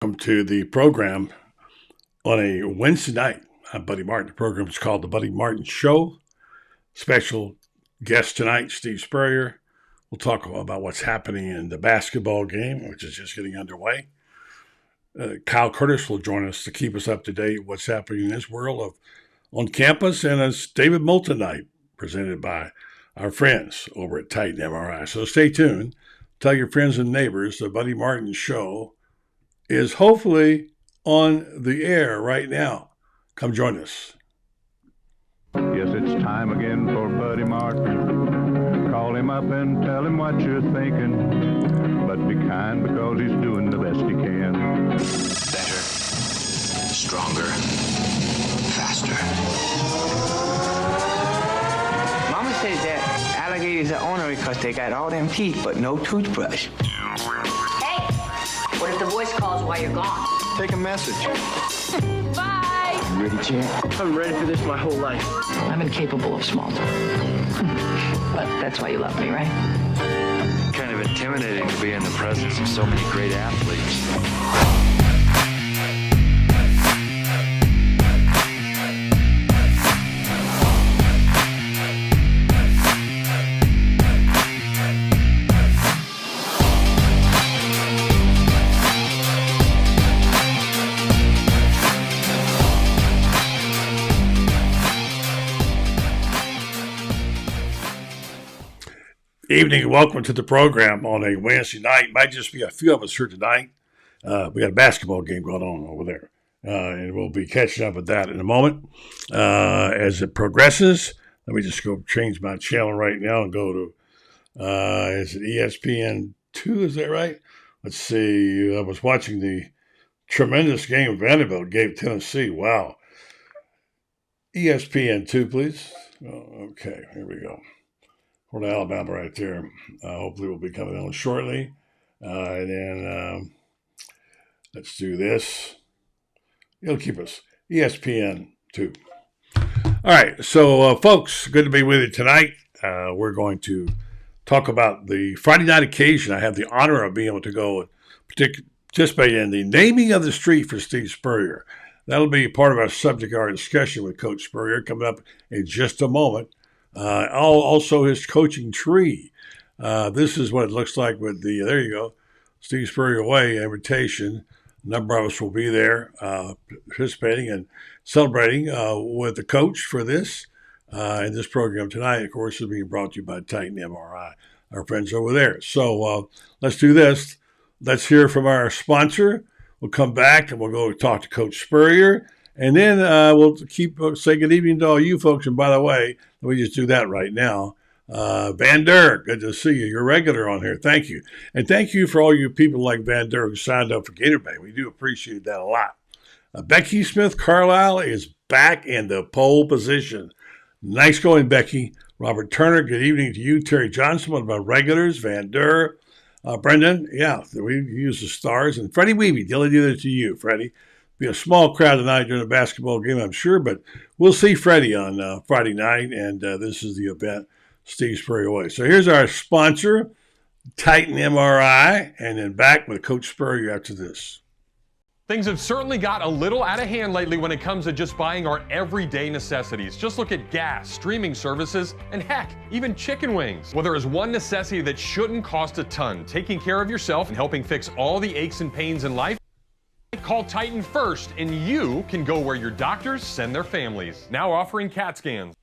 Welcome to the program on a Wednesday night. I'm Buddy Martin. The program is called The Buddy Martin Show. Special guest tonight, Steve Spurrier. We'll talk about what's happening in the basketball game, which is just getting underway. Kyle Curtis will join us to keep us up to date what's happening in this world of on campus, and it's David Moulton night presented by our friends over at Titan MRI. So stay tuned. Tell your friends and neighbors the Buddy Martin Show is hopefully on the air right now. Come join us. Yes, it's time again for Buddy Martin. Call him up and tell him what you're thinking. But be kind because he's doing the best he can. Better, stronger, faster. Mama says that alligators are ornery because they got all them teeth but no toothbrush. Hey, what if the voice calls while you're gone? Take a message. Bye. You ready, champ? I'm ready for this my whole life. I'm incapable of small talk. But that's why you love me, right? Kind of intimidating to be in the presence of so many great athletes. Evening and welcome to the program on a Wednesday night. Might just be a few of us here tonight. We got a basketball game going on over there, and we'll be catching up with that in a moment as it progresses. Let me just go change my channel right now and go to is it ESPN2? Is that right? Let's see. I was watching the tremendous game Vanderbilt gave Tennessee. Wow. ESPN2, please. Oh, okay, here we go. Florida, Alabama right there. Hopefully we'll be coming on shortly. And then let's do this. It'll keep us. ESPN 2. All right. So, folks, good to be with you tonight. We're going to talk about the Friday night occasion. I have the honor of being able to go and participate in the naming of the street for Steve Spurrier. That'll be part of our subject area discussion with Coach Spurrier coming up in just a moment. Also his coaching tree. This is what it looks like with the, there you go, Steve Spurrier Way invitation. A number of us will be there participating and celebrating with the coach for this. And this program tonight, of course, is being brought to you by Titan MRI, our friends over there. So let's do this. Let's hear from our sponsor. We'll come back and we'll go talk to Coach Spurrier. And then we'll say good evening to all you folks. And by the way, let me just do that right now. Van Der, good to see you. You're regular on here. Thank you. And thank you for all you people like Van Der who signed up for Gator Bay. We do appreciate that a lot. Becky Smith Carlisle is back in the pole position. Nice going, Becky. Robert Turner, good evening to you. Terry Johnson, one of our regulars. Van Der. Brendan, yeah, we use the stars. And Freddie Weeby, dealing it to you, Freddie. Be a small crowd tonight during the basketball game, I'm sure, but we'll see Freddie on Friday night, and this is the event, Steve Spurrier Way. So here's our sponsor, Titan MRI, and then back with Coach Spurrier after this. Things have certainly got a little out of hand lately when it comes to just buying our everyday necessities. Just look at gas, streaming services, and heck, even chicken wings. Well, there is one necessity that shouldn't cost a ton, taking care of yourself and helping fix all the aches and pains in life. Call Titan first, and you can go where your doctors send their families. Now offering CAT scans.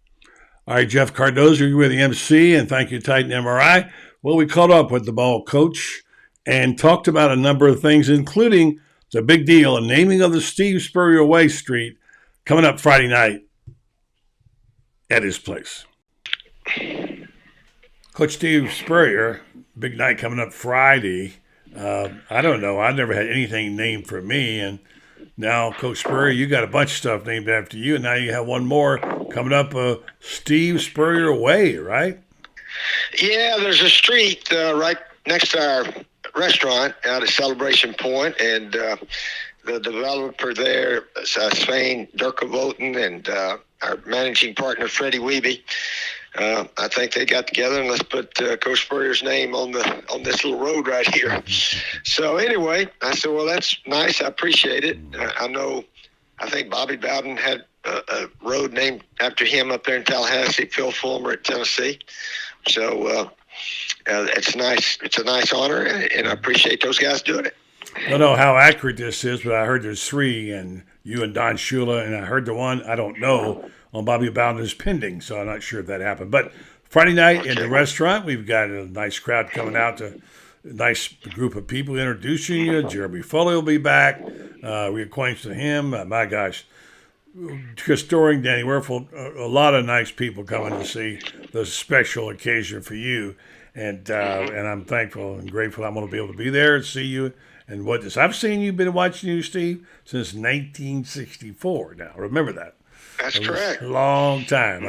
All right, Jeff Cardozo, you're with the MC, and thank you, Titan MRI. Well, we caught up with the ball coach and talked about a number of things, including the big deal, a naming of the Steve Spurrier Way Street coming up Friday night at his place. Coach Steve Spurrier, big night coming up Friday. I don't know. I never had anything named for me. And now, Coach Spurrier, you got a bunch of stuff named after you. And now you have one more coming up, Steve Spurrier Way, right? Yeah, there's a street right next to our restaurant out at Celebration Point, and the developer there, Svein Durkovoten, and our managing partner, Freddie Weeby, I think they got together and let's put Coach Spurrier's name on this little road right here. So anyway, I said, well, that's nice. I appreciate it. I think Bobby Bowden had a road named after him up there in Tallahassee, Phil Fulmer at Tennessee. So it's nice. It's a nice honor, and I appreciate those guys doing it. I don't know how accurate this is, but I heard there's 3, and you and Don Shula, and I heard the one, I don't know, on Bobby Bowden is pending, so I'm not sure if that happened. But Friday night at the restaurant, we've got a nice crowd coming out, a nice group of people introducing you. Jeremy Foley will be back. We acquainted him. My gosh, Chris Doring, Danny Werfel, a lot of nice people coming to see the special occasion for you. And I'm thankful and grateful I'm going to be able to be there and see you. And what this, I've seen you, been watching you, Steve, since 1964. Now, remember that. That's correct. A long time.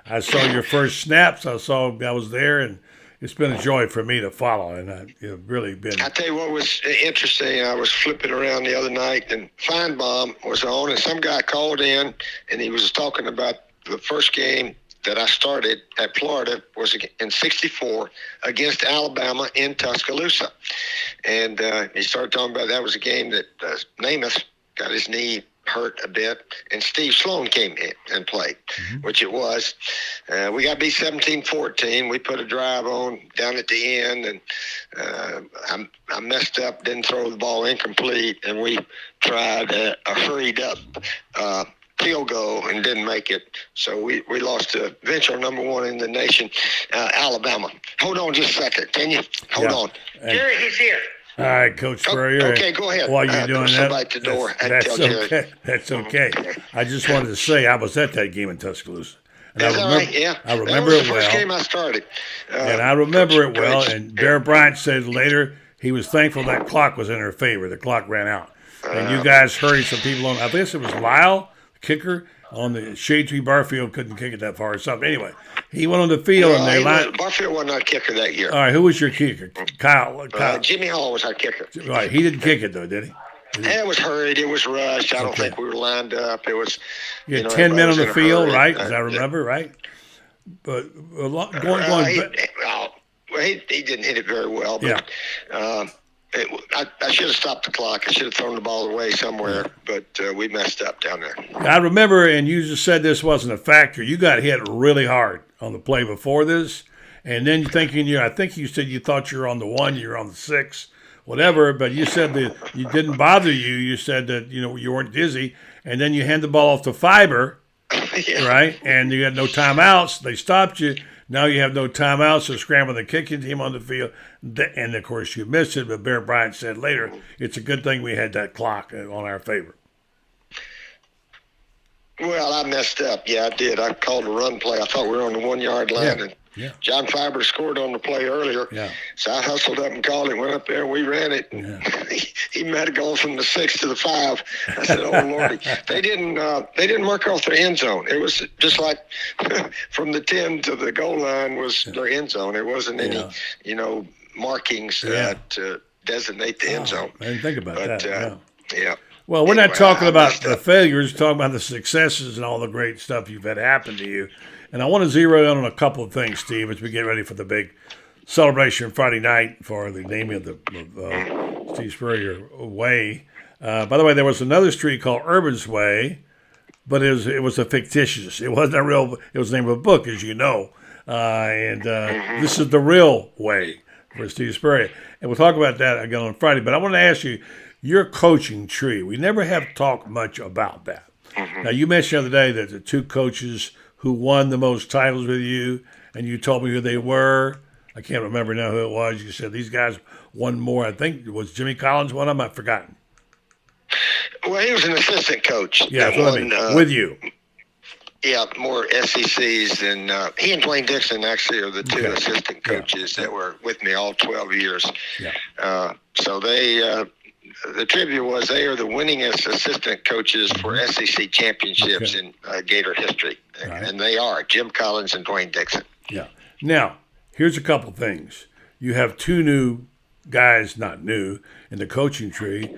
I saw your first snaps. I was there, and it's been a joy for me to follow. And it's really been. I tell you what was interesting. I was flipping around the other night, and Feinbaum was on, and some guy called in, and he was talking about the first game that I started at Florida was in '64 against Alabama in Tuscaloosa. And he started talking about that was a game that Namath got his knee hurt a bit, and Steve Sloan came in and played, which it was. We got beat 17-14. We put a drive on down at the end, and I messed up, didn't throw the ball incomplete, and we tried a hurried-up field goal and didn't make it. So we lost to eventual number 1 in the nation, Alabama. Hold on just a second, can you? Hold on. Jerry, he's here. All right, Coach Spurrier. Okay, go ahead. While you're doing that, at the door. That's okay. That's okay. I just wanted to say I was at that game in Tuscaloosa. And I remember, right? Yeah. I remember that was it the first well. game I started. And I remember it well. And Bear Bryant said later he was thankful that clock was in her favor. The clock ran out. And you guys hurried some people on. I guess it was Lyle, the kicker, on the Shade Tree Barfield couldn't kick it that far or something. Anyway, he went on the field and they lined. Barfield was not kicker that year. All right, who was your kicker? Kyle. Jimmy Hall was our kicker. Right, he didn't kick it though, did he? It was hurried. It was rushed. I don't think we were lined up. It was. You had 10 men on the field, right? As I remember, right? But a lot going. He didn't hit it very well. But, I should have stopped the clock. I should have thrown the ball away somewhere, but we messed up down there. I remember, and you just said this wasn't a factor. You got hit really hard on the play before this, and then I think you said you thought you were on the 1, you were on the 6, whatever, but you said that you didn't bother you. You said that, you weren't dizzy, and then you hand the ball off to Fiber, right? And you had no timeouts. They stopped you. Now you have no timeouts, so scrambling the kicking team on the field. And, of course, you missed it, but Bear Bryant said later, it's a good thing we had that clock on our favor. Well, I messed up. Yeah, I did. I called a run play. I thought we were on the 1 yard line, and John Fiber scored on the play earlier. Yeah. So I hustled up and called it, went up there, and we ran it. And he might have gone from the 6 to the 5. I said, "Oh Lordy!" They didn't mark off their end zone. It was just like from the 10 to the goal line was their end zone. There wasn't any, markings to designate the end zone. I didn't think about that. Yeah. Well, we're not talking about the failures, we're talking about the successes and all the great stuff you've had happen to you. And I want to zero in on a couple of things, Steve, as we get ready for the big celebration Friday night for the naming of the Steve Spurrier Way. By the way, there was another street called Urban's Way, but it was a fictitious. It wasn't a real. It was the name of a book, as you know. This is the real way for Steve Spurrier. And we'll talk about that again on Friday. But I want to ask you, your coaching tree. We never have talked much about that. Now, you mentioned the other day that the 2 coaches who won the most titles with you, and you told me who they were. I can't remember now who it was. You said these guys won more. I think it was Jimmy Collins one of them. I've forgotten. Well, he was an assistant coach. Yeah, that's what I mean. With you. Yeah, more SECs than he and Dwayne Dixon actually are the 2 assistant coaches that were with me all 12 years. Yeah. So they the trivia was they are the winningest assistant coaches for SEC championships in Gator history. Right. And they are, Jim Collins and Dwayne Dixon. Yeah. Now, here's a couple things. You have 2 new guys, not new, in the coaching tree.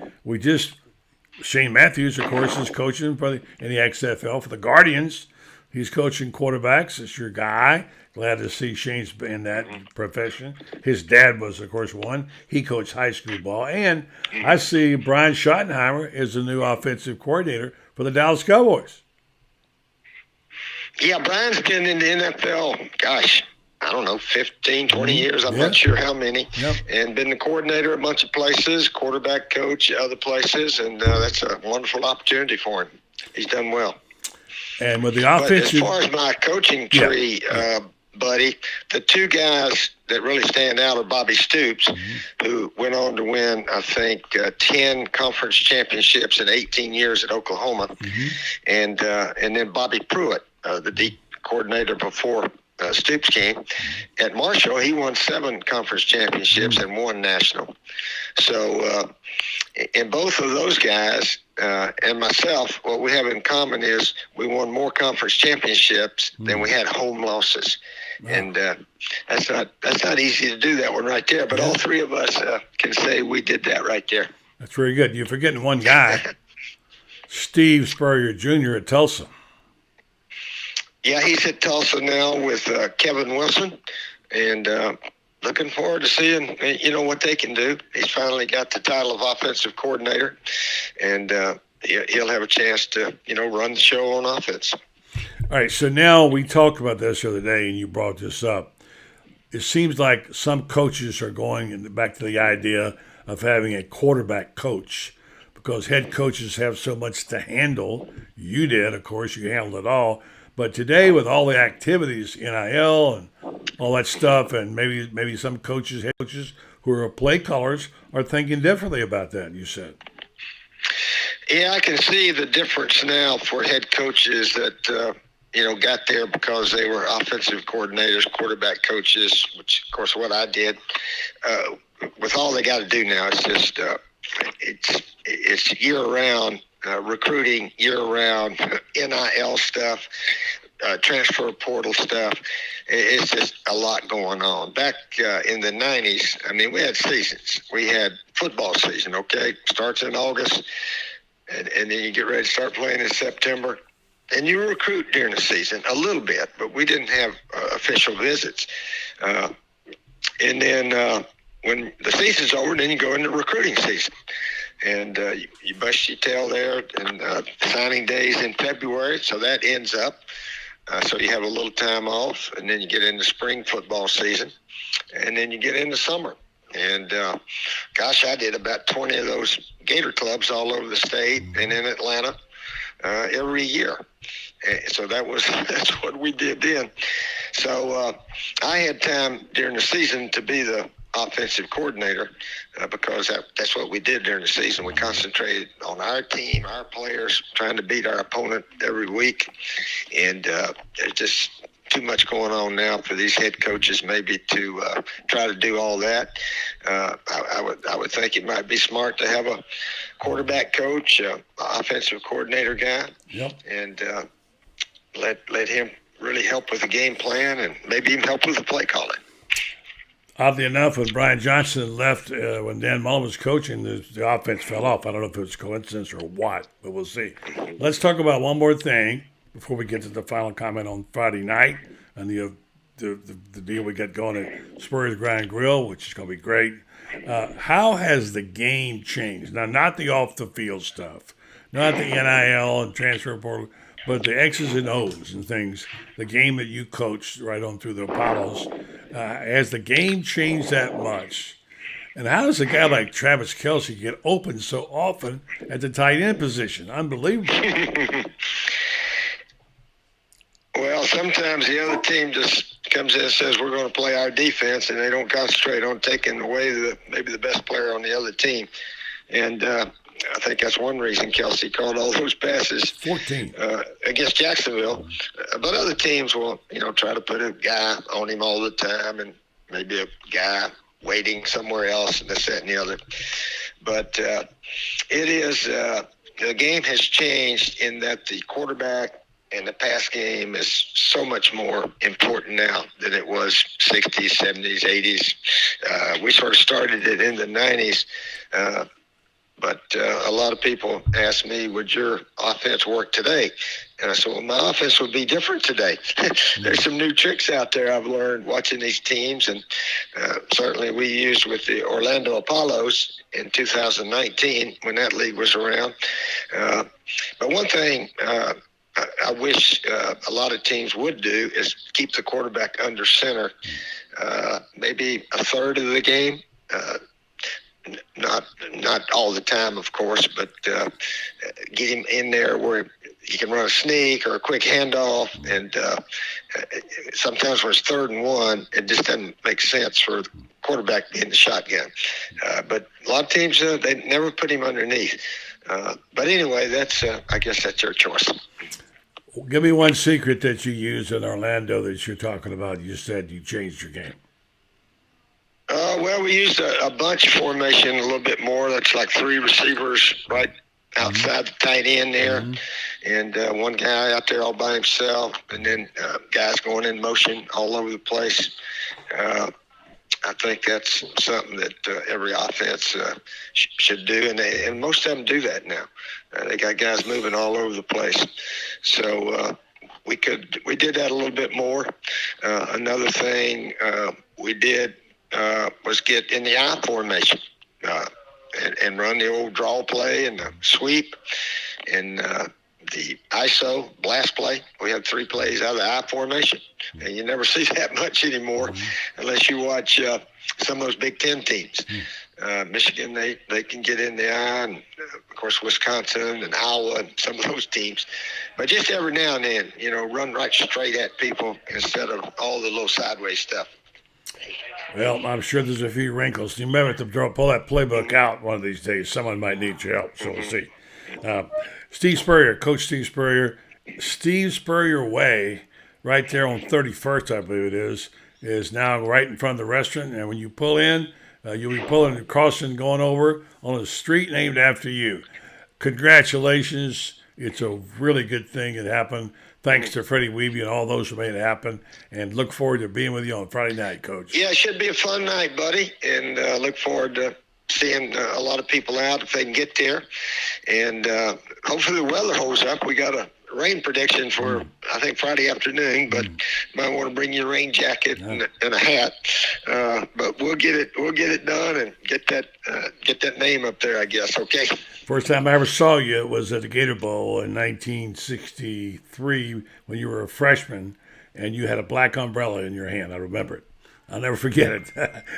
Shane Matthews, of course, is coaching in the XFL for the Guardians. He's coaching quarterbacks. It's your guy. Glad to see Shane's in that profession. His dad was, of course, one. He coached high school ball. And I see Brian Schottenheimer is the new offensive coordinator for the Dallas Cowboys. Yeah, Brian's been in the NFL, gosh, I don't know, 15, 20 years. I'm not sure how many. Yep. And been the coordinator at a bunch of places, quarterback coach at other places. And that's a wonderful opportunity for him. He's done well. And with the But as offensive, far as my coaching tree, buddy, the two guys that really stand out are Bobby Stoops, who went on to win, I think, 10 conference championships in 18 years at Oklahoma, and then Bobby Pruitt, the D coordinator before Stoops came. At Marshall, he won 7 conference championships and 1 national. So, and both of those guys and myself, what we have in common is we won more conference championships than we had home losses. Wow. And that's not easy to do that one right there. But all three of us can say we did that right there. That's very good. You're forgetting one guy, Steve Spurrier Jr. at Tulsa. Yeah, he's at Tulsa now with Kevin Wilson, and looking forward to seeing what they can do. He's finally got the title of offensive coordinator, and he'll have a chance to run the show on offense. All right, so now we talked about this the other day, and you brought this up. It seems like some coaches are going back to the idea of having a quarterback coach because head coaches have so much to handle. You did, of course, you handled it all. But today, with all the activities, NIL and all that stuff, and maybe some coaches, head coaches who are play callers, are thinking differently about that, you said. Yeah, I can see the difference now for head coaches that got there because they were offensive coordinators, quarterback coaches, which, of course, what I did. With all they got to do now, it's just it's year-round recruiting, year-round NIL stuff, transfer portal stuff. It's just a lot going on. Back in the 90s, I mean, we had seasons. We had football season, okay? Starts in August, and then you get ready to start playing in September. And you recruit during the season a little bit, but we didn't have official visits. And then when the season's over, then you go into recruiting season. And you bust your tail there, and signing days in February, so that ends up. So you have a little time off, and then you get into spring football season, and then you get into summer. And, gosh, I did about 20 of those Gator clubs all over the state and in Atlanta every year. And so that's what we did then. So I had time during the season to be the offensive coordinator because that's what we did during the season. We concentrated on our team, our players, trying to beat our opponent every week. And there's just too much going on now for these head coaches maybe to try to do all that. I would think it might be smart to have a quarterback coach, offensive coordinator guy, and let him really help with the game plan and maybe even help with the play calling. Oddly enough, when Brian Johnson left, when Dan Mullen was coaching, the offense fell off. I don't know if it was coincidence or what, but we'll see. Let's talk about one more thing before we get to the final comment on Friday night and the deal we got going at Spurrier's Grind Grill, which is going to be great. How has the game changed? Now, not the off-the-field stuff, not the NIL and transfer portal, but the X's and O's and things, the game that you coached right on through the Apollos. Has the game changed that much? And how does a guy like Travis Kelce get open so often at the tight end position? Unbelievable. Well, sometimes the other team just comes in and says we're going to play our defense, and they don't concentrate on taking away maybe the best player on the other team. And I think that's one reason Kelce caught all those passes 14 against Jacksonville. But other teams will, try to put a guy on him all the time and maybe a guy waiting somewhere else and this, that, and the other. But the game has changed in that the quarterback and the pass game is so much more important now than it was 60s, 70s, 80s. We sort of started it in the 90s. But a lot of people ask me, would your offense work today? And I said, well, my offense would be different today. There's some new tricks out there I've learned watching these teams, and certainly we used with the Orlando Apollos in 2019 when that league was around. But one thing I wish a lot of teams would do is keep the quarterback under center, maybe a third of the game. Not all the time, of course, but get him in there where he can run a sneak or a quick handoff. And sometimes when it's 3rd and 1, it just doesn't make sense for the quarterback to be in the shotgun. But a lot of teams, they never put him underneath. But anyway, I guess that's your choice. Give me one secret that you use in Orlando that you're talking about. You said you changed your game. Well, we used a bunch formation a little bit more. That's like 3 receivers right outside the tight end there, and one guy out there all by himself, and then guys going in motion all over the place. I think that's something that every offense should do, and most of them do that now. They got guys moving all over the place, so we did that a little bit more. Another thing we did was get in the I formation and run the old draw play and the sweep and the ISO blast play. We had 3 plays out of the I formation, and you never see that much anymore unless you watch some of those Big Ten teams. Michigan, they can get in the I, and of course Wisconsin and Iowa and some of those teams. But just every now and then, run right straight at people instead of all the little sideways stuff. Well, I'm sure there's a few wrinkles. You remember to pull that playbook out one of these days. Someone might need your help, so we'll see. Steve Spurrier, Coach Steve Spurrier. Steve Spurrier Way, right there on 31st, I believe it is now right in front of the restaurant. And when you pull in, you'll be pulling, crossing, going over on a street named after you. Congratulations. It's a really good thing that happened. Thanks to Freddie Weeby and all those who made it happen. And look forward to being with you on Friday night, Coach. Yeah, it should be a fun night, buddy. And look forward to seeing a lot of people out if they can get there. And hopefully the weather holds up. We got a rain prediction for, I think, Friday afternoon, but might want to bring your rain jacket and a hat. But we'll get it done and get that name up there, I guess. Okay. First time I ever saw you was at the Gator Bowl in 1963 when you were a freshman, and you had a black umbrella in your hand. I remember it. I'll never forget it.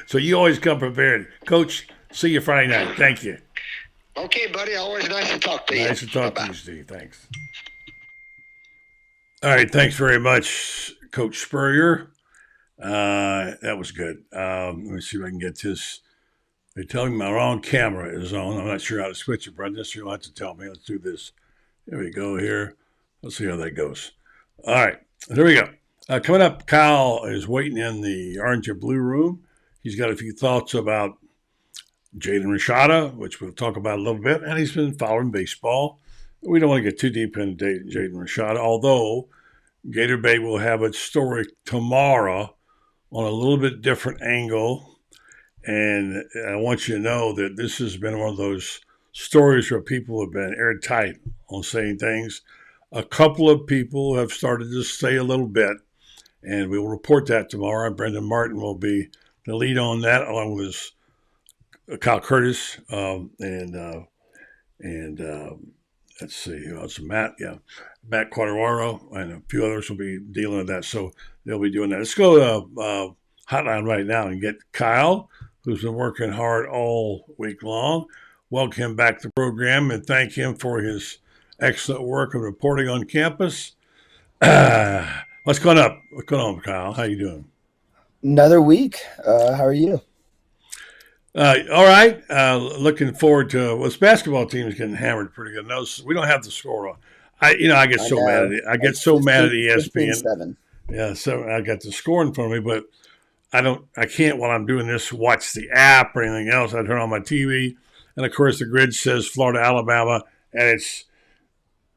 So you always come prepared. Coach, see you Friday night. Thank you. Okay, buddy. Always nice to talk to you. Nice to talk to you, Steve. Thanks. All right. Thanks very much, Coach Spurrier. That was good. Let me see if I can get this. They're telling me my wrong camera is on. I'm not sure how to switch it, Brendan, so you'll have to tell me. Let's do this. There we go here. Let's see how that goes. All right. There we go. Coming up, Kyle is waiting in the orange and blue room. He's got a few thoughts about Jaden Rashada, which we'll talk about a little bit, and he's been following baseball. We don't want to get too deep into Jaden Rashada, although Gator Bay will have its story tomorrow on a little bit different angle. And I want you to know that this has been one of those stories where people have been airtight on saying things. A couple of people have started to say a little bit, and we will report that tomorrow. Brendan Martin will be the lead on that, along with Kyle Curtis and let's see who else. Matt Quadraro, and a few others will be dealing with that. So they'll be doing that. Let's go to hotline right now and get Kyle, who's been working hard all week long. Welcome him back to the program and thank him for his excellent work of reporting on campus. What's going on? What's going on, Kyle? How you doing? Another week. How are you? All right. Looking forward to this basketball team is getting hammered pretty good. No, we don't have the score on. I get so mad at it. I get so mad at ESPN. 15-7. Yeah, so I got the score in front of me, but I can't while I'm doing this watch the app or anything else. I turn on my TV, and of course the grid says Florida, Alabama, and it's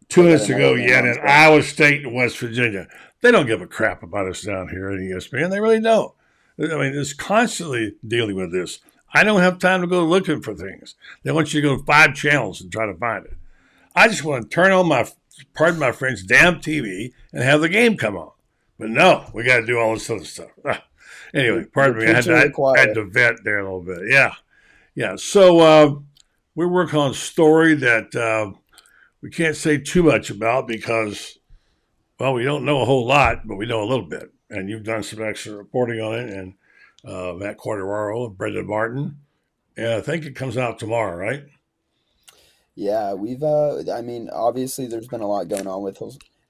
2 minutes ago yet in Iowa State and West Virginia. They don't give a crap about us down here at ESPN. They really don't. I mean, it's constantly dealing with this. I don't have time to go looking for things. They want you to go to 5 channels and try to find it. I just want to turn on pardon my French, damn TV and have the game come on. But no, we got to do all this other stuff. Anyway, pardon me. I had to vent there a little bit. Yeah. So we're working on a story that we can't say too much about because, well, we don't know a whole lot, but we know a little bit. And you've done some extra reporting on it, and Matt Quartararo and Brendan Martin. And I think it comes out tomorrow, right? Yeah, we've I mean, obviously there's been a lot going on with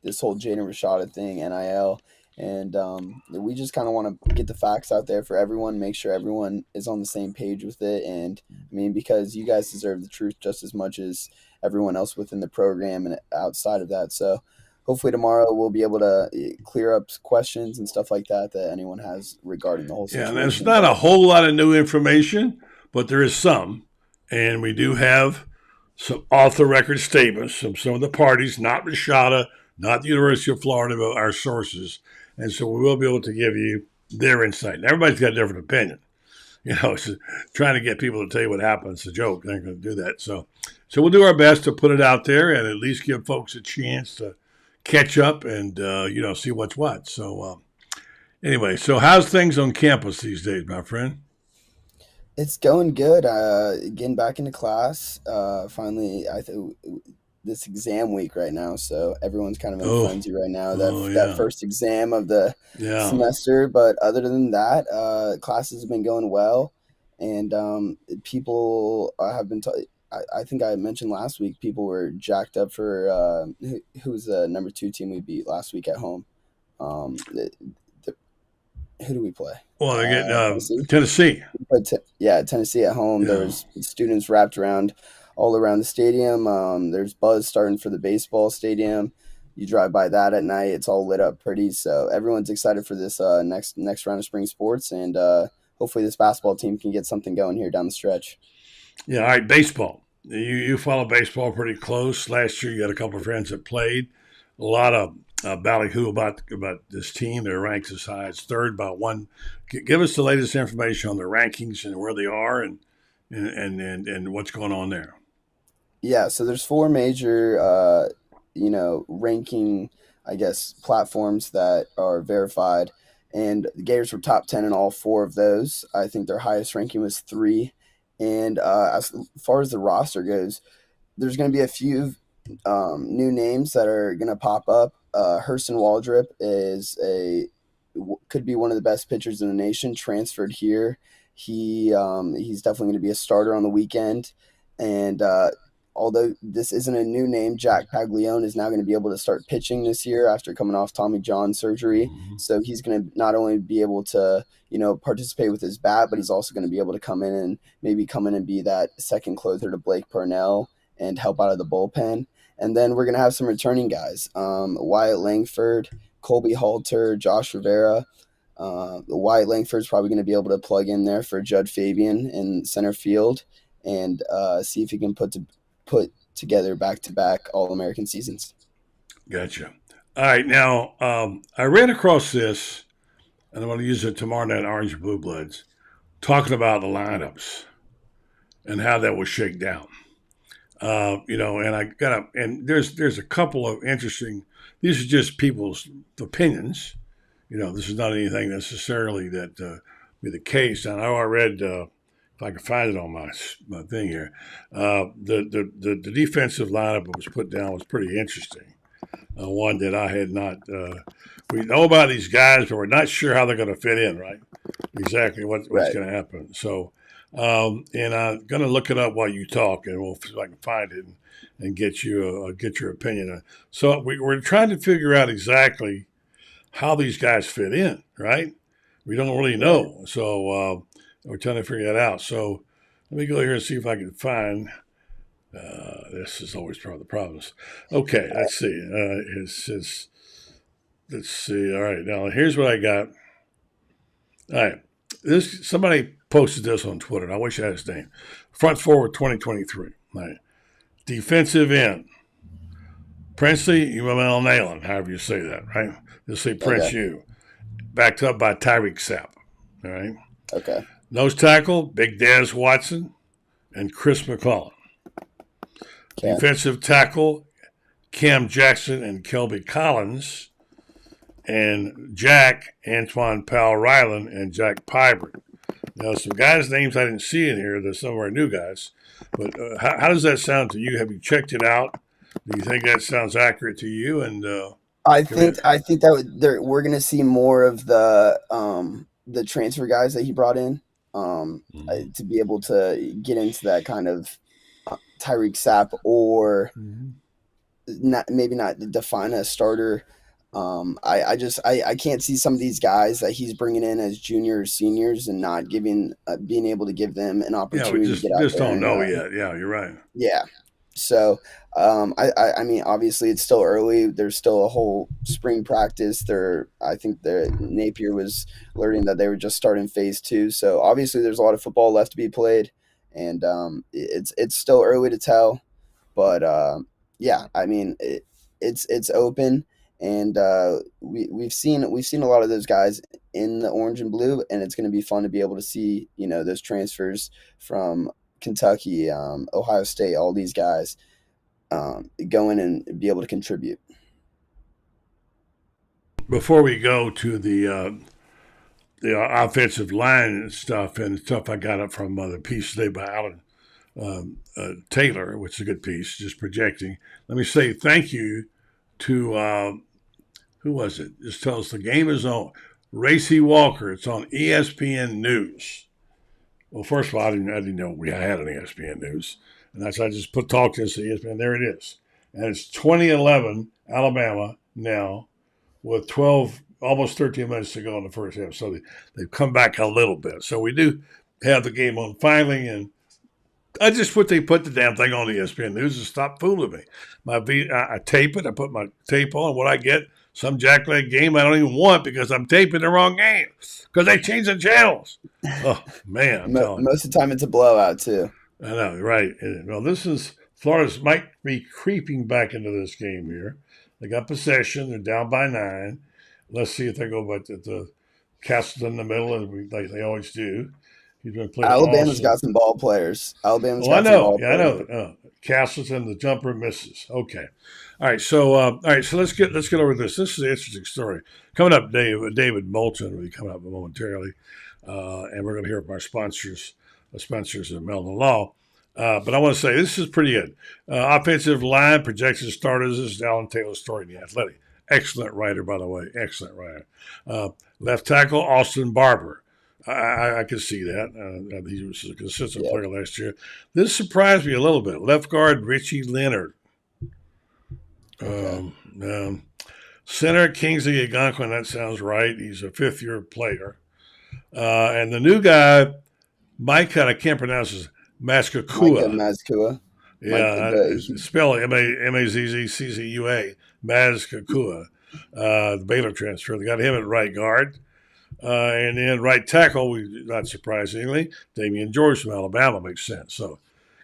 this whole Jaden Rashada thing, NIL, and we just kind of want to get the facts out there for everyone, make sure everyone is on the same page with it. And I mean, because you guys deserve the truth just as much as everyone else within the program and outside of that. So hopefully tomorrow we'll be able to clear up questions and stuff like that anyone has regarding the whole situation. Yeah, and there's not a whole lot of new information, but there is some. And we do have some off-the-record statements from some of the parties, not Rashada, not the University of Florida, but our sources. And so we will be able to give you their insight. And everybody's got a different opinion. So trying to get people to tell you what happened is a joke. They're not going to do that. So we'll do our best to put it out there and at least give folks a chance to catch up and, see what's what. So anyway, so how's things on campus these days, my friend? It's going good. Getting back into class. Finally, I think this exam week right now, so everyone's kind of in a frenzy right now. That first exam of the semester. But other than that, classes have been going well, and people have been. I think I mentioned last week people were jacked up for who was the number 2 team we beat last week at home. Who do we play? Well, they get Tennessee. Tennessee at home. Yeah. There was students wrapped around all around the stadium. There's buzz starting for the baseball stadium. You drive by that at night, it's all lit up pretty. So everyone's excited for this next round of spring sports, and hopefully this basketball team can get something going here down the stretch. Yeah, all right, baseball. You follow baseball pretty close. Last year you had a couple of friends that played. A lot of ballyhoo about this team. They're ranked as high as 3rd by 1. Give us the latest information on the rankings and where they are and what's going on there. Yeah, so there's 4 major, ranking, I guess, platforms that are verified, and the Gators were top 10 in all 4 of those. I think their highest ranking was 3, and as far as the roster goes, there's going to be a few new names that are going to pop up. Hurston Waldrop could be one of the best pitchers in the nation. Transferred here, he's definitely going to be a starter on the weekend. And although this isn't a new name, Jack Paglione is now going to be able to start pitching this year after coming off Tommy John surgery. Mm-hmm. So he's going to not only be able to participate with his bat, but he's also going to be able to come in and be that second closer to Blake Purnell and help out of the bullpen. And then we're going to have some returning guys, Wyatt Langford, Colby Halter, Josh Rivera. Wyatt Langford's probably going to be able to plug in there for Judd Fabian in center field and see if he can put together back-to-back All-American seasons. Gotcha. All right, now I ran across this, and I'm going to use it tomorrow night, Orange and Blue Bloods, talking about the lineups and how that will shake down. And there's a couple of interesting. These are just people's opinions. This is not anything necessarily that be the case. And I read, if I can find it on my thing here, the defensive lineup that was put down was pretty interesting. One that I had not. We know about these guys, but we're not sure how they're going to fit in. Right? Exactly what's going to happen. So. And I'm going to look it up while you talk, and we'll see if I can find it and get your opinion. So we're trying to figure out exactly how these guys fit in, right? We don't really know. So we're trying to figure that out. So let me go here and see if I can find this is always part of the problems. Okay, let's see. Let's see. All right, now here's what I got. All right. Somebody posted this on Twitter, and I wish I had his name. Front forward 2023. Right. Defensive end. Princely, UML Nayland, however you say that, right? You'll say Prince U. Backed up by Tyreek Sapp. All right. Okay. Nose tackle, Big Daz Watson and Chris McCollum. Okay. Defensive tackle, Cam Jackson and Kelby Collins. And Jack, Antoine Powell Ryland, and Jack Pyburn. Now, some guys' names I didn't see in here. There's some of our new guys. But how does that sound to you? Have you checked it out? Do you think that sounds accurate to you? And I think that we're going to see more of the transfer guys that he brought in to be able to get into that kind of Tyreek Sapp or maybe not define a starter. I can't see some of these guys that he's bringing in as juniors, seniors, and not being able to give them an opportunity we to get out just there. Don't know yet. Yeah, you're right. Yeah. So, I mean, obviously it's still early. There's still a whole spring practice. I think Napier was learning that they were just starting phase 2. So obviously there's a lot of football left to be played, and it's still early to tell. But yeah, I mean, it's open. And we've seen a lot of those guys in the orange and blue, and it's going to be fun to be able to see those transfers from Kentucky, Ohio State, all these guys go in and be able to contribute. Before we go to the offensive line stuff I got up from the piece today by Alan Taylor, which is a good piece, just projecting. Let me say thank you to who was it? Just tell us the game is on. Racy Walker. It's on ESPN News. Well, first of all, I didn't know we had an ESPN News, and that's I just talked to ESPN. There it is, and it's 2011 Alabama now, with 12, almost 13 minutes to go in the first half. So they've come back a little bit. So we do have the game on finally, and I just put the damn thing on ESPN News and stop fooling me. I tape it. I put my tape on. What I get, some jackleg game I don't even want because I'm taping the wrong game because they changed the channels. Oh, man. Most of the time it's a blowout, too. I know, right. Well, Florida might be creeping back into this game here. They got possession. They're down by 9. Let's see if they go back to the Castleton in the middle, like they always do. Alabama's got some ball players. I know. Castleton, the jumper misses. Okay. All right. So let's get over this. This is an interesting story coming up. David Moulton will be coming up momentarily, and we're going to hear from our sponsors at Melvin Law. But I want to say this is pretty good. Offensive line projection starters. This is Alan Taylor's story in The Athletic. Excellent writer, by the way. Excellent writer. Left tackle Austin Barber. I could see that. He was a consistent player last year. This surprised me a little bit. Left guard, Richie Leonard. Okay. Center, Kingsley Algonquin. That sounds right. He's a fifth-year player. And the new guy, Mike, I can't pronounce his Mazzacua. Mazzacua. Yeah, spell it Mazzzccua. Mazzacua. The Baylor transfer. They got him at right guard. And then right tackle, not surprisingly, Damian George from Alabama makes sense. So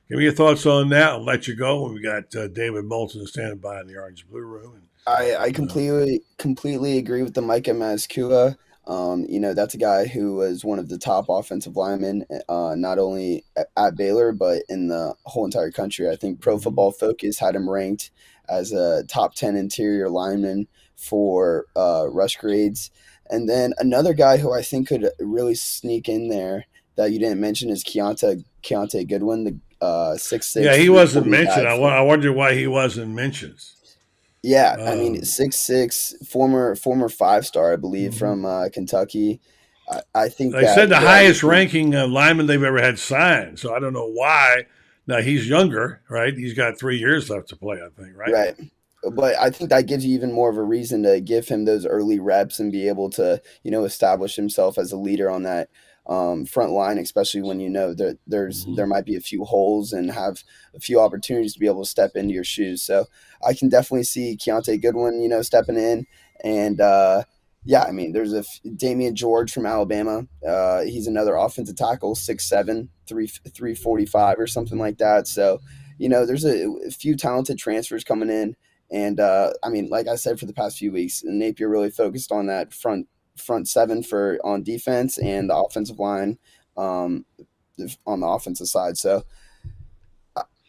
give me your thoughts on that. I'll let you go. We got David Moulton standing by in the orange blue room. I completely agree with the Micah Mazzacua. That's a guy who was one of the top offensive linemen, not only at Baylor, but in the whole entire country. I think Pro Football Focus had him ranked as a top 10 interior lineman for rush grades. And then another guy who I think could really sneak in there that you didn't mention is Keontae Goodwin, the 6'6". Yeah, he wasn't mentioned. I wonder why he wasn't mentioned. Yeah, I mean 6'6", former 5-star, I believe, from Kentucky. I think they said the highest ranking lineman they've ever had signed. So I don't know why. Now he's younger, right? He's got 3 years left to play, I think, right? Right. But I think that gives you even more of a reason to give him those early reps and be able to, establish himself as a leader on that front line, especially when that there might be a few holes and have a few opportunities to be able to step into your shoes. So I can definitely see Keontae Goodwin, stepping in. And I mean, there's Damian George from Alabama. He's another offensive tackle, 6'7", 345 or something like that. So, there's a few talented transfers coming in. And I mean, like I said, for the past few weeks, Napier really focused on that front seven on defense and the offensive line on the offensive side. So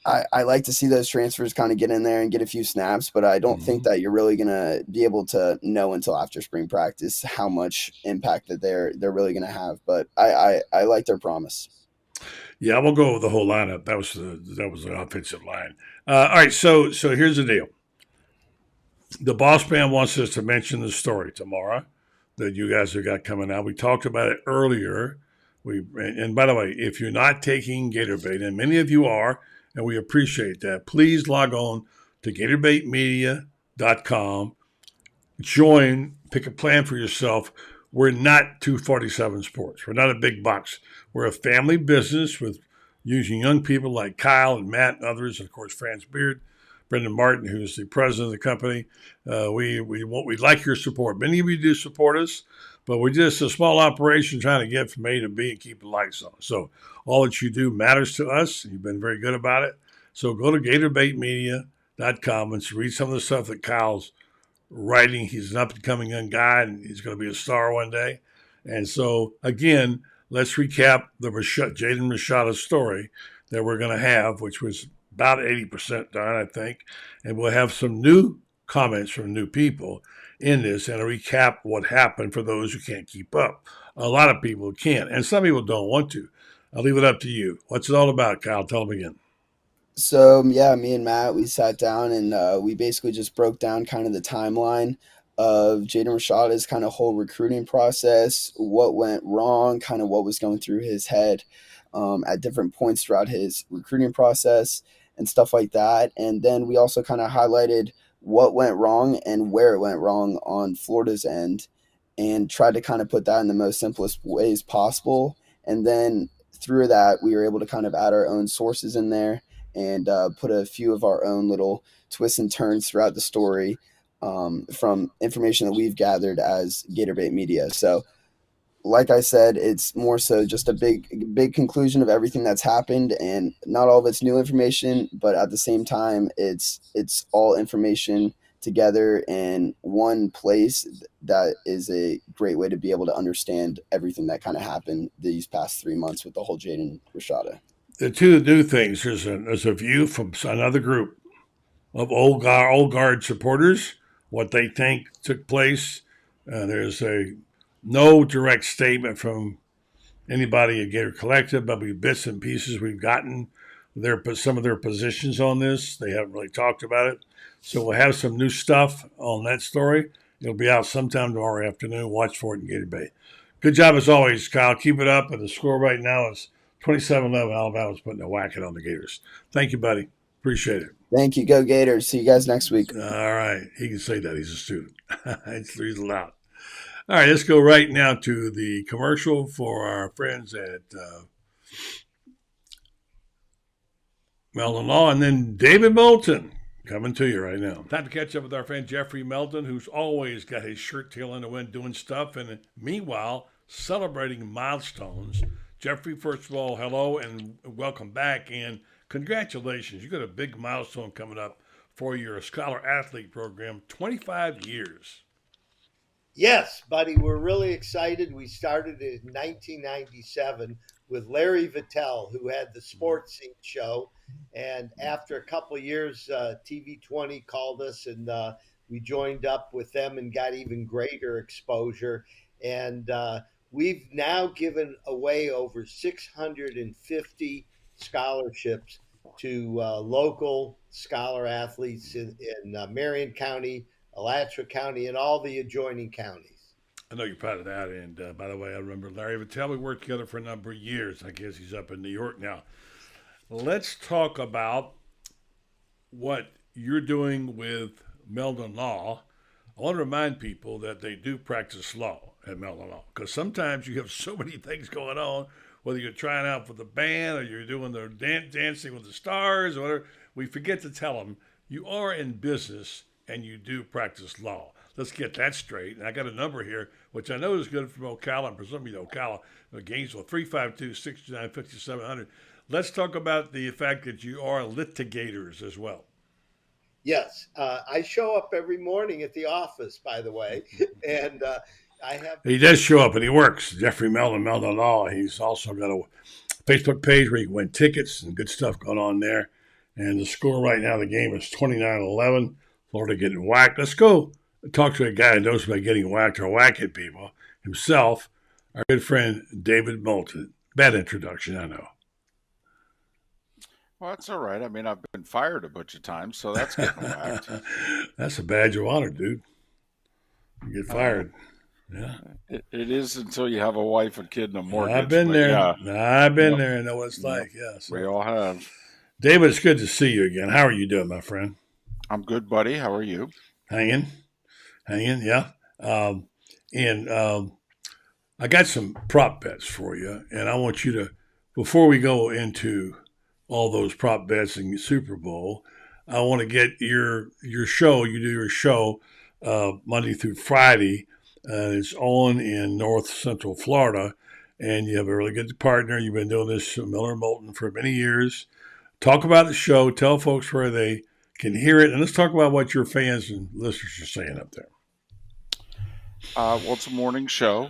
I like to see those transfers kind of get in there and get a few snaps, but I don't think that you're really going to be able to know until after spring practice how much impact that they're really going to have. But I like their promise. Yeah, we'll go over the whole lineup. That was the offensive line. All right, so here's the deal. The boss man wants us to mention the story tomorrow that you guys have got coming out. We talked about it earlier. And by the way, if you're not taking Gator Bait, and many of you are, and we appreciate that, please log on to GatorBaitMedia.com. Join, pick a plan for yourself. We're not 247 Sports. We're not a big box. We're a family business with using young people like Kyle and Matt and others, and of course, Franz Beard, Brendan Martin, who's the president of the company. We like your support. Many of you do support us, but we're just a small operation trying to get from A to B and keep the lights on. So all that you do matters to us. You've been very good about it. So go to GatorBaitMedia.com and read some of the stuff that Kyle's writing. He's an up-and-coming young guy, and he's going to be a star one day. And so, again, let's recap the Jaden Rashada story that we're going to have, which was about 80% done, I think. And we'll have some new comments from new people in this and a recap what happened for those who can't keep up. A lot of people can't, and some people don't want to. I'll leave it up to you. What's it all about, Kyle? Tell them again. So, yeah, me and Matt, we sat down and we basically just broke down kind of the timeline of Jaden Rashada's kind of whole recruiting process, what went wrong, kind of what was going through his head at different points throughout his recruiting process and stuff like that. And then we also kind of highlighted what went wrong and where it went wrong on Florida's end and tried to kind of put that in the most simplest ways possible. And then through that, we were able to kind of add our own sources in there and put a few of our own little twists and turns throughout the story from information that we've gathered as Gator Bait Media. So, like I said, it's more so just a big conclusion of everything that's happened, and not all of it's new information, but at the same time, it's all information together in one place that is a great way to be able to understand everything that kind of happened these past 3 months with the whole Jaden Rashada. The two new things, there's a view from another group of old guard supporters, what they think took place. There's no direct statement from anybody at Gator Collective, but bits and pieces we've gotten some of their positions on this. They haven't really talked about it. So we'll have some new stuff on that story. It'll be out sometime tomorrow afternoon. Watch for it in Gator Bay. Good job as always, Kyle. Keep it up. And the score right now is 27-11. Alabama's putting a whacking on the Gators. Thank you, buddy. Appreciate it. Thank you. Go Gators. See you guys next week. All right. He can say that. He's a student. He's allowed. All right. Let's go right now to the commercial for our friends at Meldon Law, and then David Moulton coming to you right now. Time to catch up with our friend Jeffrey Meldon, who's always got his shirt tail in the wind doing stuff, and meanwhile celebrating milestones. Jeffrey, first of all, hello and welcome back, and congratulations. You got a big milestone coming up for your Scholar Athlete program, 25 years. Yes, buddy, we're really excited. We started in 1997 with Larry Vittel, who had the Sports Scene show. And after a couple of years, TV20 called us, and we joined up with them and got even greater exposure. And we've now given away over 650 scholarships to local scholar athletes in Marion County, Alachua County, and all the adjoining counties. I know you're proud of that. And by the way, I remember Larry Vittel. We worked together for a number of years. I guess he's up in New York now. Let's talk about what you're doing with Meldon Law. I want to remind people that they do practice law at Meldon Law, because sometimes you have so many things going on, whether you're trying out for the band or you're doing the Dancing with the Stars or whatever. We forget to tell them you are in business and you do practice law. Let's get that straight. And I got a number here, which I know is good from Ocala, and presumably Ocala, Gainesville, 352-629-5700. Let's talk about the fact that you are litigators as well. Yes. I show up every morning at the office, by the way. And I have. He does show up and he works. Jeffrey Meldon, Meldon Law. He's also got a Facebook page where you can win tickets and good stuff going on there. And the score right now, the game is 29-11. Florida getting whacked. Let's go talk to a guy who knows about getting whacked or whacking people himself, our good friend David Moulton. Bad introduction, I know. Well, that's all right. I mean, I've been fired a bunch of times, so that's getting whacked. That's a badge of honor, dude. You get fired. Yeah. It is until you have a wife, a kid, and a mortgage. I've been there. Yeah. I've been there. I know what it's like. Yeah. So. We all have. David, it's good to see you again. How are you doing, my friend? I'm good, buddy. How are you? Hanging. Yeah. I got some prop bets for you, and I want you to, before we go into all those prop bets in the Super Bowl, I want to get your show. You do your show Monday through Friday. It's on in North Central Florida, and you have a really good partner. You've been doing this, Miller Moulton, for many years. Talk about the show. Tell folks where they can hear it, and let's talk about what your fans and listeners are saying up there. Well, it's a morning show.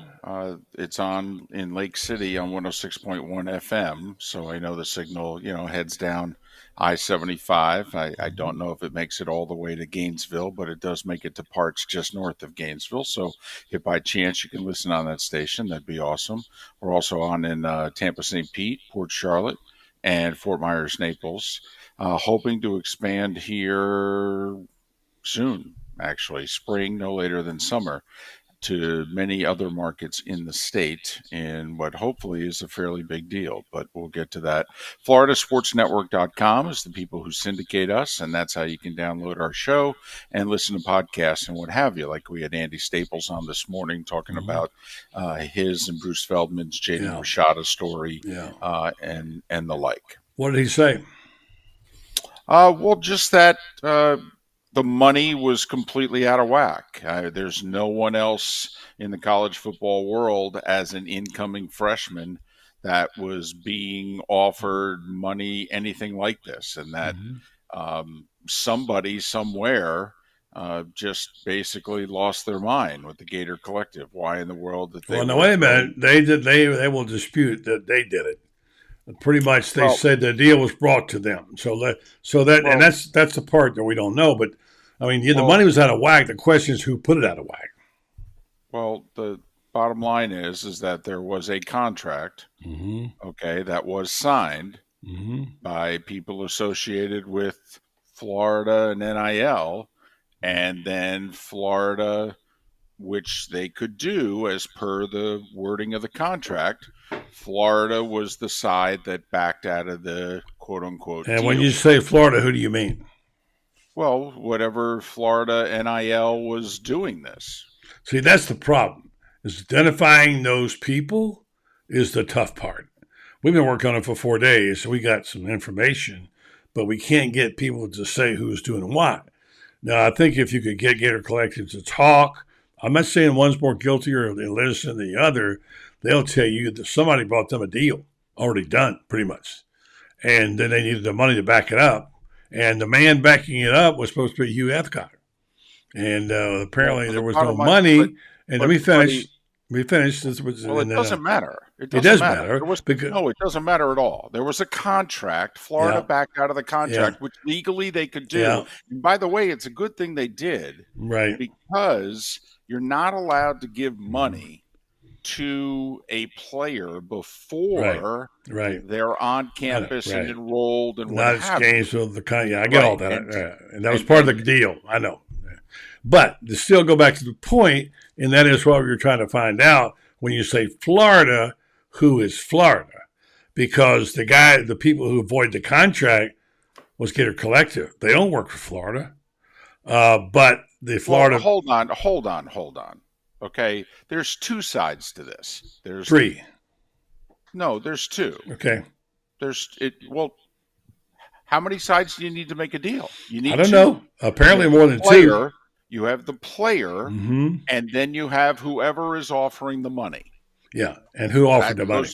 It's on in Lake City on 106.1 FM. So I know the signal, heads down I-75. I don't know if it makes it all the way to Gainesville, but it does make it to parts just north of Gainesville. So if by chance you can listen on that station, that'd be awesome. We're also on in Tampa, St. Pete, Port Charlotte, and Fort Myers, Naples. Hoping to expand here soon, actually, spring, no later than summer, to many other markets in the state in what hopefully is a fairly big deal, but we'll get to that. FloridaSportsNetwork.com is the people who syndicate us, and that's how you can download our show and listen to podcasts and what have you. Like we had Andy Staples on this morning talking about his and Bruce Feldman's Jaden Rashada story and the like. What did he say? Well, just that the money was completely out of whack. There's no one else in the college football world as an incoming freshman that was being offered money, anything like this. And that somebody somewhere just basically lost their mind with the Gator Collective. Why in the world that they... Well, no, wait a minute. They will dispute that they did it. Pretty much, they said the deal was brought to them. And that's the part that we don't know. But I mean, the money was out of whack. The question is who put it out of whack. Well, the bottom line is that there was a contract, that was signed by people associated with Florida and NIL, and then Florida, which they could do as per the wording of the contract. Florida was the side that backed out of the quote-unquote And deal. when you say Florida, who do you mean? Well, whatever Florida NIL was doing this. See, that's the problem. Is identifying those people is the tough part. We've been working on it for 4 days, so we got some information, but we can't get people to say who's doing what. Now, I think if you could get Gator Collective to talk, I'm not saying one's more guilty or less than the other. They'll tell you that somebody brought them a deal already done, pretty much. And then they needed the money to back it up. And the man backing it up was supposed to be Hugh Ethcott. And apparently there was no money. Let me finish. It doesn't matter. It does matter. No, it doesn't matter at all. There was a contract. Florida backed out of the contract, which legally they could do. Yeah. And by the way, it's a good thing they did. Right. Because you're not allowed to give money to a player before they're on campus and enrolled and what have you. Not Gainesville, I get all that. And that was part of the deal. I know. But to still go back to the point, and that is what we were trying to find out when you say Florida, who is Florida? Because the people who avoid the contract was Gator Collective. They don't work for Florida. But the Florida... Well, hold on. Okay, there's two sides to this. There's three. No, there's two. Okay. How many sides do you need to make a deal? You need I don't know. Apparently more than two. You have the player, and then you have whoever is offering the money. Yeah, and who offered the money?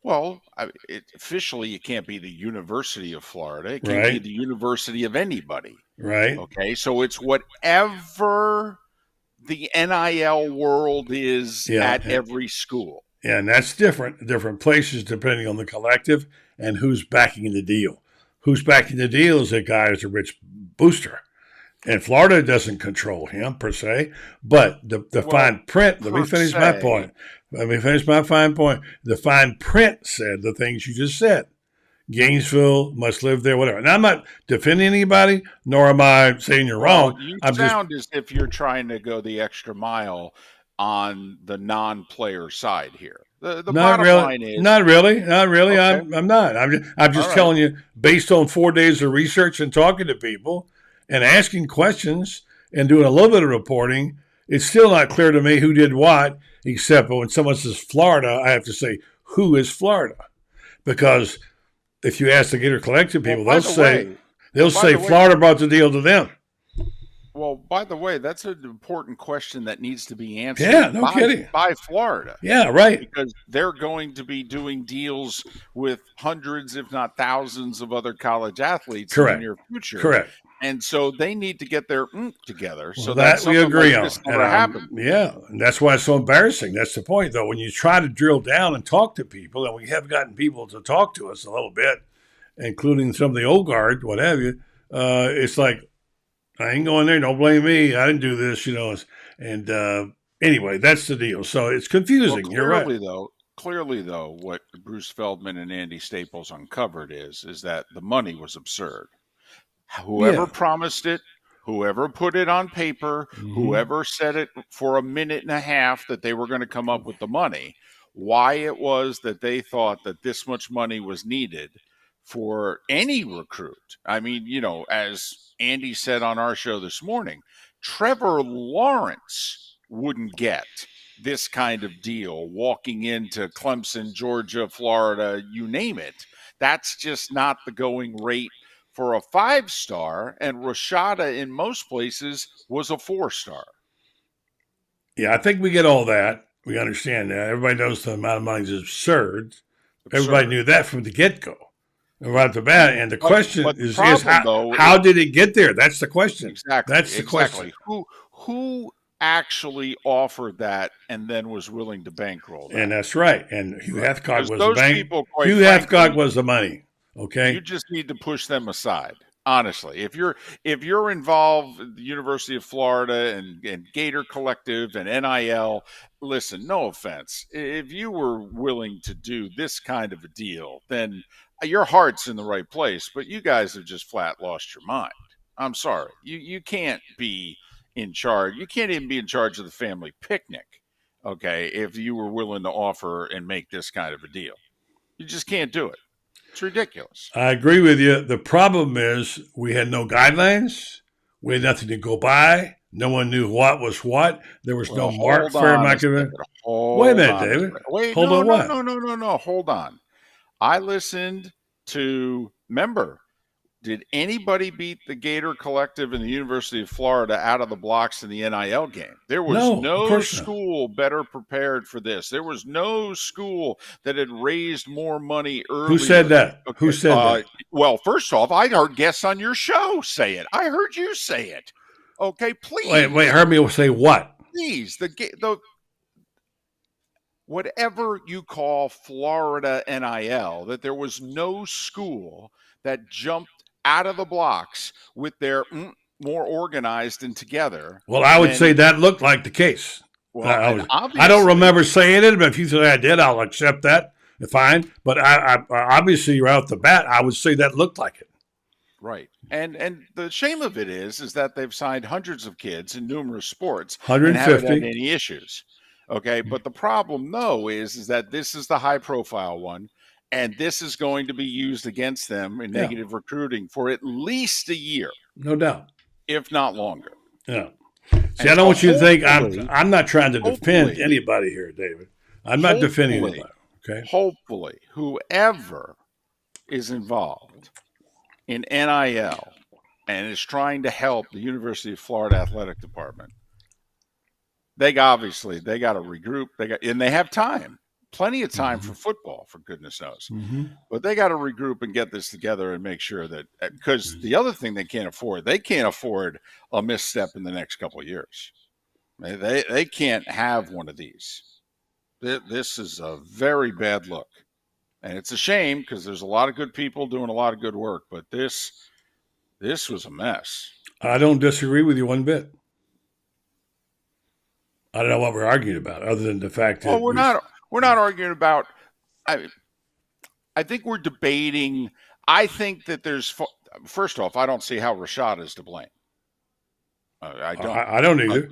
Well, officially, it can't be the University of Florida. It can't be the University of anybody. Right. Okay, so it's whatever the NIL world is Yeah, at every school. Yeah, and that's different. Different places depending on the collective and who's backing the deal. Who's backing the deal is a guy who's a rich booster. And Florida doesn't control him per se, but the fine print, let me finish my point. Let me finish my fine point. The fine print said the things you just said. Gainesville must live there, whatever. Now, I'm not defending anybody, nor am I saying you're wrong. You I'm sound as if you're trying to go the extra mile on the non-player side here. The bottom line is not really. Okay. I'm not. I'm just telling you, based on 4 days of research and talking to people and asking questions and doing a little bit of reporting, it's still not clear to me who did what. Except when someone says Florida, I have to say, who is Florida? Because if you ask the Gator Collective people, they'll say Florida brought the deal to them. Well, by the way, that's an important question that needs to be answered. Yeah, no kidding. By Florida. Yeah, right. Because they're going to be doing deals with hundreds, if not thousands, of other college athletes in the near future. Correct. And so they need to get their together. Well, so that we agree on. Never happened. Yeah, and that's why it's so embarrassing. That's the point, though. When you try to drill down and talk to people, and we have gotten people to talk to us a little bit, including some of the old guard, what have you, it's like, I ain't going there. Don't blame me. I didn't do this, And anyway, that's the deal. So it's confusing. You're right. Clearly, though, what Bruce Feldman and Andy Staples uncovered is that the money was absurd. Whoever promised it, whoever put it on paper, whoever said it for a minute and a half that they were going to come up with the money, why it was that they thought that this much money was needed for any recruit. I mean, as Andy said on our show this morning, Trevor Lawrence wouldn't get this kind of deal walking into Clemson, Georgia, Florida, you name it. That's just not the going rate for a 5-star, and Rashada in most places was a 4-star. Yeah, I think we get all that. We understand that. Everybody knows the amount of money is absurd. Everybody knew that from the get-go. Right off the bat, and the question is how did it get there? That's the question. Exactly. That's the question. Who actually offered that and then was willing to bankroll that? And that's right. And Hugh Hathcock was the bank. Hugh Hathcock was the money. Okay. You just need to push them aside. Honestly, if you're involved in the University of Florida and Gator Collective and NIL, listen, no offense. If you were willing to do this kind of a deal, then your heart's in the right place, but you guys have just flat lost your mind. I'm sorry. You can't be in charge. You can't even be in charge of the family picnic, okay, if you were willing to offer and make this kind of a deal. You just can't do it. It's ridiculous. I agree with you. The problem is we had no guidelines. We had nothing to go by. No one knew what was what. There was no mark for him. Wait a minute, David. Hold on. What? No. Hold on. I listened to, did anybody beat the Gator Collective and the University of Florida out of the blocks in the NIL game? There was no school better prepared for this. There was no school that had raised more money earlier. Who said that? Okay. Who said that? Well, first off, I heard guests on your show say it. I heard you say it. Okay, please. Wait, heard me say what? Please, the whatever you call Florida NIL, that there was no school that jumped out of the blocks with their more organized and together. Well, I would say that looked like the case. Well, I don't remember saying it, but if you say I did, I'll accept that. Fine. But I obviously, right off the bat, I would say that looked like it. Right. And the shame of it is that they've signed hundreds of kids in numerous sports 150. And haven't had any issues. Okay. But the problem, though, is that this is the high profile one. And this is going to be used against them in negative recruiting for at least a year. No doubt. If not longer. Yeah. See, I don't want you to think I'm not trying to defend anybody here, David. I'm not defending anybody. Okay. Hopefully, whoever is involved in NIL and is trying to help the University of Florida Athletic Department, they got to regroup. They have time. Plenty of time for football, for goodness knows. But they got to regroup and get this together and make sure that, because the other thing they can't afford a misstep in the next couple of years. They can't have one of these. This is a very bad look. And it's a shame because there's a lot of good people doing a lot of good work, but this was a mess. I don't disagree with you one bit. I don't know what we're arguing about, other than the fact that we're not arguing about. I think we're debating. I think that there's. First off, I don't see how Rashad is to blame. I don't. I don't either.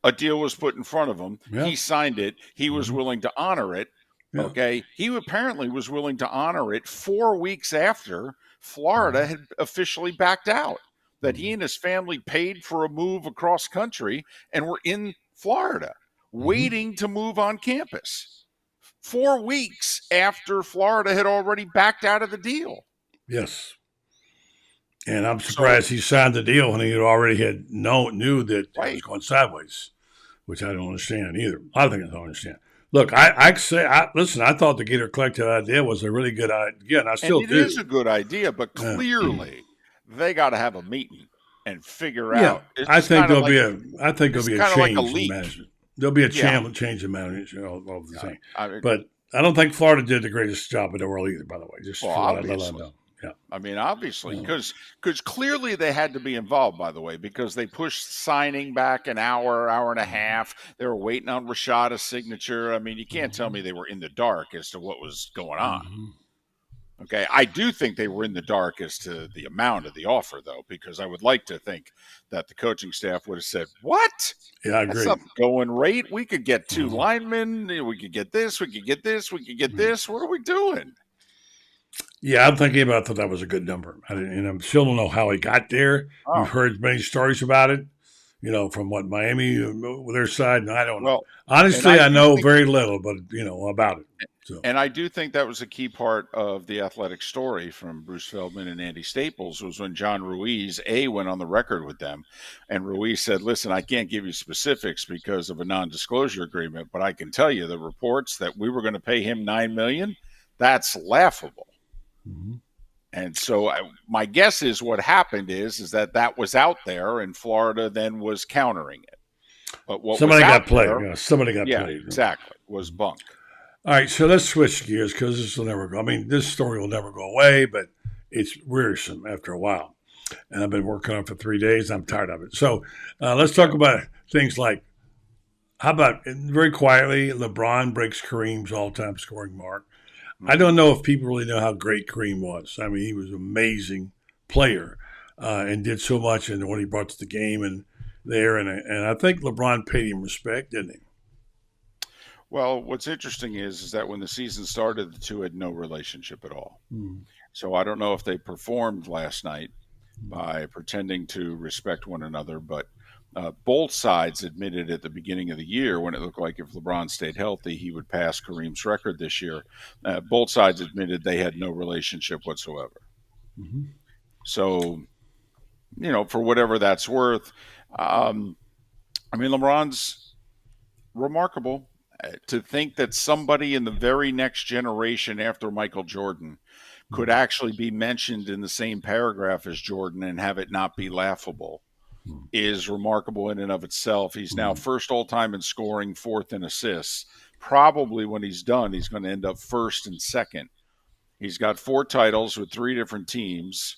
A deal was put in front of him. Yeah. He signed it. He was willing to honor it. Yeah. Okay. He apparently was willing to honor it 4 weeks after Florida had officially backed out. That he and his family paid for a move across country and were in Florida waiting to move on campus 4 weeks after Florida had already backed out of the deal. Yes. And I'm surprised he signed the deal when he already knew that it was going sideways, which I don't understand either. I think I don't understand. Look, I thought the Gator Collective idea was a really good idea, and I still do. It is a good idea, but clearly they got to have a meeting and figure out. I think there'll be a change like a in leak. management. There'll be a change in management, all the same. But I don't think Florida did the greatest job in the world either, by the way. Just obviously. Yeah. I mean, obviously, because clearly they had to be involved, by the way, because they pushed signing back an hour and a half. They were waiting on Rashada's signature. I mean, you can't tell me they were in the dark as to what was going on. Okay, I do think they were in the dark as to the amount of the offer, though, because I would like to think that the coaching staff would have said, "What? Yeah, I agree. That's not going rate. We could get 2 linemen. We could get this. We could get this. We could get this. What are we doing?" Yeah, I'm thinking about that was a good number. And I still don't know how he got there. We've heard many stories about it, from Miami, their side, and I don't know. Honestly, I know very little, but, about it. So. And I do think that was a key part of the athletic story from Bruce Feldman and Andy Staples was when John Ruiz, went on the record with them. And Ruiz said, listen, I can't give you specifics because of a non-disclosure agreement, but I can tell you the reports that we were going to pay him $9 million, that's laughable. And so my guess is what happened is that was out there and Florida then was countering it. But what somebody was got played. There, somebody got played. Exactly. Was bunk. All right, so let's switch gears because this will never go. I mean, this story will never go away, but it's wearisome after a while. And I've been working on it for 3 days. I'm tired of it. So let's talk about things like, how about, very quietly, LeBron breaks Kareem's all-time scoring mark. I don't know if people really know how great Kareem was. I mean, he was an amazing player and did so much and what he brought to the game and I think LeBron paid him respect, didn't he? Well, what's interesting is that when the season started, the two had no relationship at all. So I don't know if they performed last night by pretending to respect one another, but both sides admitted at the beginning of the year when it looked like if LeBron stayed healthy, he would pass Kareem's record this year. Both sides admitted they had no relationship whatsoever. So, for whatever that's worth, I mean, LeBron's remarkable. To think that somebody in the very next generation after Michael Jordan could actually be mentioned in the same paragraph as Jordan and have it not be laughable is remarkable in and of itself. He's now first all-time in scoring, fourth in assists. Probably when he's done, he's going to end up first and second. He's got 4 titles with 3 different teams.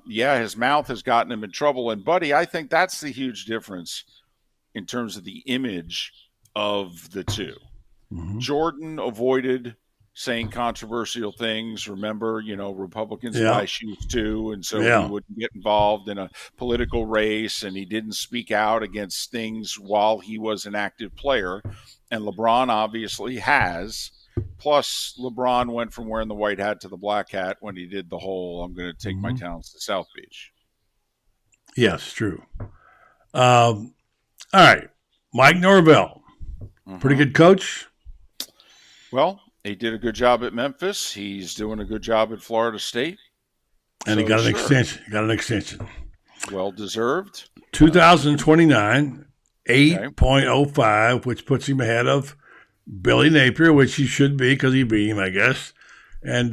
His mouth has gotten him in trouble. And, Buddy, I think that's the huge difference in terms of the image of the two. Jordan avoided saying controversial things. Remember, Republicans buy shoes too, and so he wouldn't get involved in a political race, and he didn't speak out against things while he was an active player. And LeBron obviously has. Plus, LeBron went from wearing the white hat to the black hat when he did the whole "I'm going to take my talents to South Beach." Yes, true. All right, Mike Norvell. Pretty good coach. Well, he did a good job at Memphis. He's doing a good job at Florida State. And he got an extension. Well deserved. 2029, 8.05, which puts him ahead of Billy Napier, which he should be because he beat him, I guess. And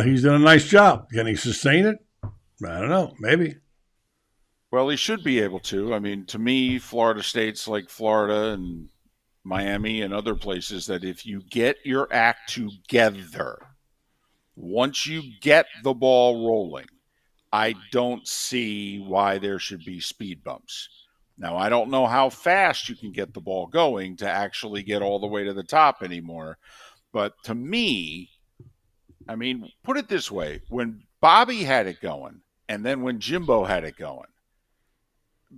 he's done a nice job. Can he sustain it? I don't know. Maybe. Well, he should be able to. I mean, to me, Florida State's like Florida and Miami and other places that if you get your act together, once you get the ball rolling, I don't see why there should be speed bumps. Now, I don't know how fast you can get the ball going to actually get all the way to the top anymore. But to me, I mean, put it this way. When Bobby had it going and then when Jimbo had it going,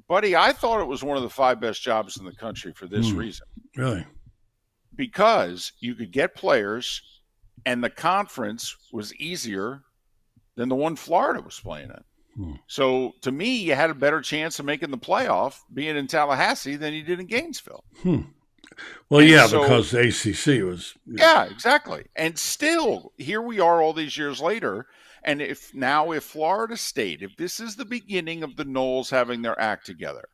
buddy, I thought it was one of the 5 best jobs in the country for this reason. Really? Because you could get players and the conference was easier than the one Florida was playing in. So to me, you had a better chance of making the playoff being in Tallahassee than you did in Gainesville. Well, and yeah, so, because the ACC was. Yeah, exactly. And still, here we are all these years later. And if Florida State, if this is the beginning of the Noles having their act together,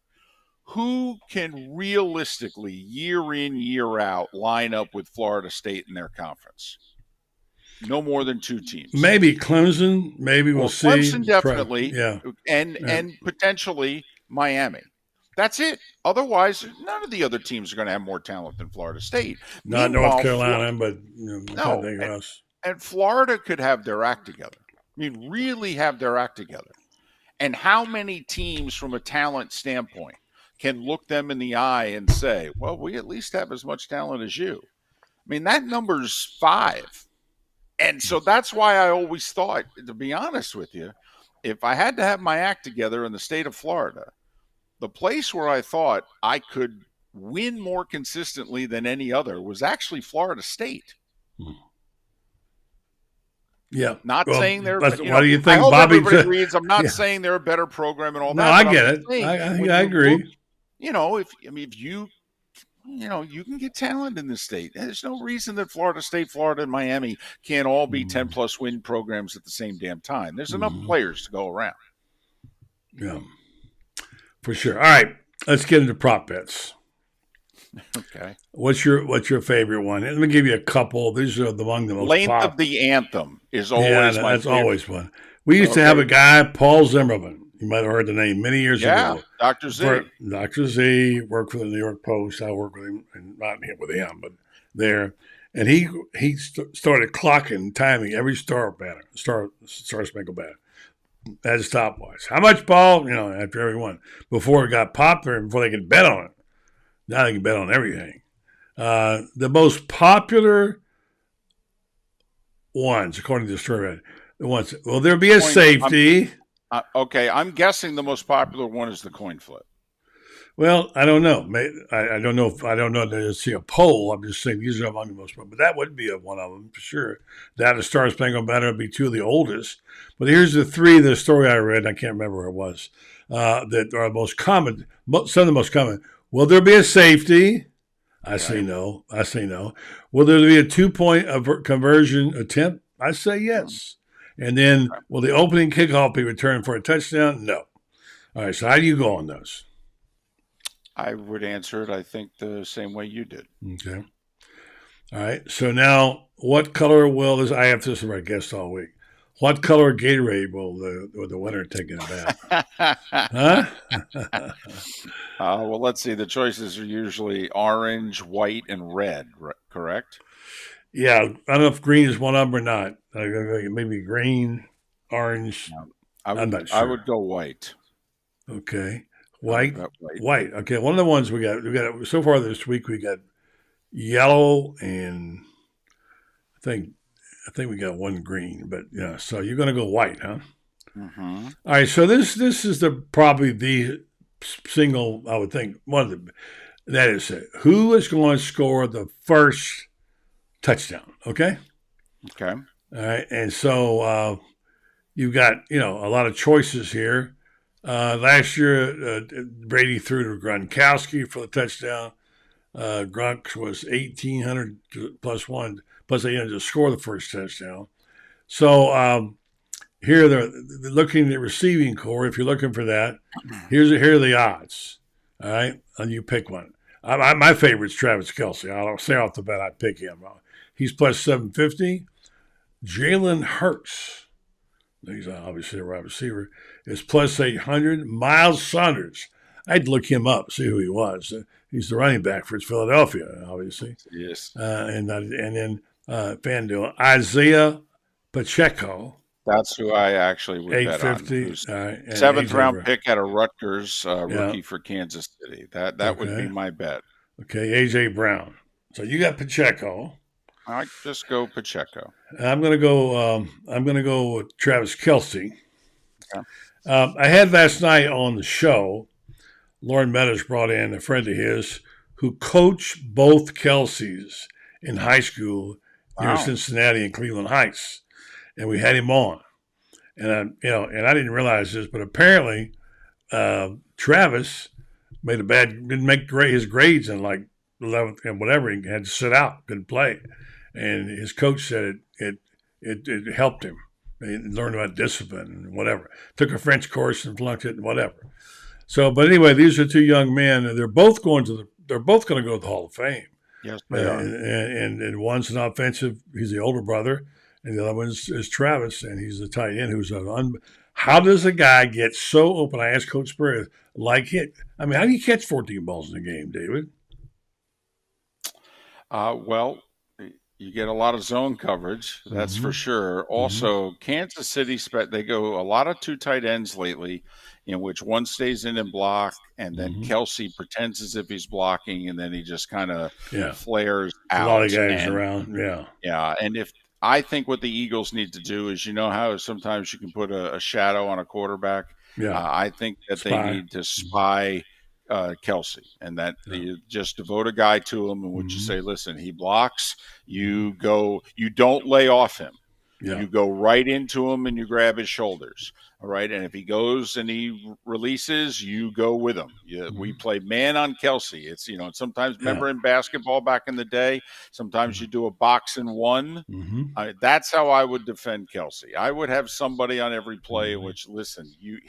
who can realistically, year in, year out, line up with Florida State in their conference? No more than 2 teams. Maybe Clemson. Maybe we'll see. Clemson definitely. Yeah. And potentially Miami. That's it. Otherwise, none of the other teams are going to have more talent than Florida State. Not North Carolina, but no. And Florida could have their act together. I mean, really have their act together. And how many teams from a talent standpoint can look them in the eye and say, well, we at least have as much talent as you? I mean, that number's 5. And so that's why I always thought, to be honest with you, if I had to have my act together in the state of Florida, the place where I thought I could win more consistently than any other was actually Florida State. Yeah. Not saying they're. Why do you think I hope Bobby everybody agrees. I'm not saying they're a better program and all that. No, I get it. I think I agree. Look, if you can get talent in this state. There's no reason that Florida State, Florida, and Miami can't all be 10-plus win programs at the same damn time. There's enough players to go around. Yeah, for sure. All right, let's get into prop bets. Okay. What's your favorite one? Let me give you a couple. These are among the most Length of the anthem is always my that's favorite. Always fun. We used to have a guy, Paul Zimmerman. You might have heard the name many years ago. Dr. Z. Dr. Z worked for the New York Post. I worked with him, and not with him, but there. And he started clocking, timing every Star Spangled Banner at a stopwatch. How much, Paul? After every one. Before it got popular and before they could bet on it. Now they can bet on everything. The most popular ones, according to the story, will there be a safety? Okay, I'm guessing the most popular one is the coin flip. Well, I don't know. I don't know if I see a poll. I'm just saying these are among the most popular. But that would be one of them for sure. That and Star Spangled Banner would be 2 of the oldest. But here's the 3. The story I read, I can't remember where it was, that are the most common. Some of the most common. Will there be a safety? I say no. Will there be a 2-point conversion attempt? I say yes. And then, will the opening kickoff be returned for a touchdown? No. All right, so how do you go on those? I would answer it, I think, the same way you did. Okay. All right, so now, what color will this? I have this as my guest all week. What color Gatorade will the winner take in a bath? Huh? Well, let's see. The choices are usually orange, white, and red, correct? Yeah, I don't know if green is one of them or not. Maybe green, orange. I'm not sure. I would go white. Okay, white. Okay, one of the ones we got so far this week. We got yellow and I think we got one green. But yeah, so you're going to go white, huh? Mm-hmm. All right. So this is probably the single I would think one of the that is it. Who is going to score the first touchdown? Okay. Okay. All right. And so you've got a lot of choices here. Last year, Brady threw to Gronkowski for the touchdown. Gronk was 1,800 plus 1, plus 800 to score the first touchdown. So here they're looking at the receiving core. If you're looking for that, here are the odds. All right, and you pick one. My favorite's Travis Kelce. I'll say off the bat I'd pick him. He's plus 750. Jalen Hurts He's obviously a wide receiver, is plus 800. Miles Saunders. I had to look him up, see who he was. He's the running back for Philadelphia, obviously. Yes. And then FanDuel, Isaiah Pacheco. That's who I actually would bet on. 850. Seventh round pick out of Rutgers, rookie Yeah. for Kansas City. That would be my bet. Okay, AJ Brown. So you got Pacheco. I just go Pacheco. I'm gonna go with Travis Kelce. Okay. I had last night on the show, Lauren Meadows brought in a friend of his who coached both Kelseys in high school near Cincinnati and Cleveland Heights, and we had him on. And I didn't realize this, but apparently Travis didn't make his grades in like 11th and whatever. He had to sit out, couldn't play, and his coach said it helped him. He learned about discipline and whatever. Took a French course and flunked it and whatever. So, but anyway, these are two young men, and they're both going to go to the Hall of Fame. Yes, they are. And one's an offensive. He's the older brother, and the other one is Travis, and he's the tight end who's how does a guy get so open? I asked Coach Spurrier, like it. I mean, how do you catch 14 balls in a game, David? Well, you get a lot of zone coverage, that's for sure. Also, Kansas City, they go a lot of two tight ends lately, in which one stays in and block, and then Kelce pretends as if he's blocking, and then he just kind of flares out. A lot of guys around, Yeah, and I think what the Eagles need to do is, you know how sometimes you can put a shadow on a quarterback? Yeah. I think that they need to spy Kelce, and that you just devote a guy to him, and would you say, listen, he blocks, you don't lay off him. Yeah. You go right into him and you grab his shoulders. All right. And if he goes and he releases, you go with him. We play man on Kelce. It's, sometimes remember in basketball back in the day, sometimes you do a box and one. That's how I would defend Kelce. I would have somebody on every play, which, listen, you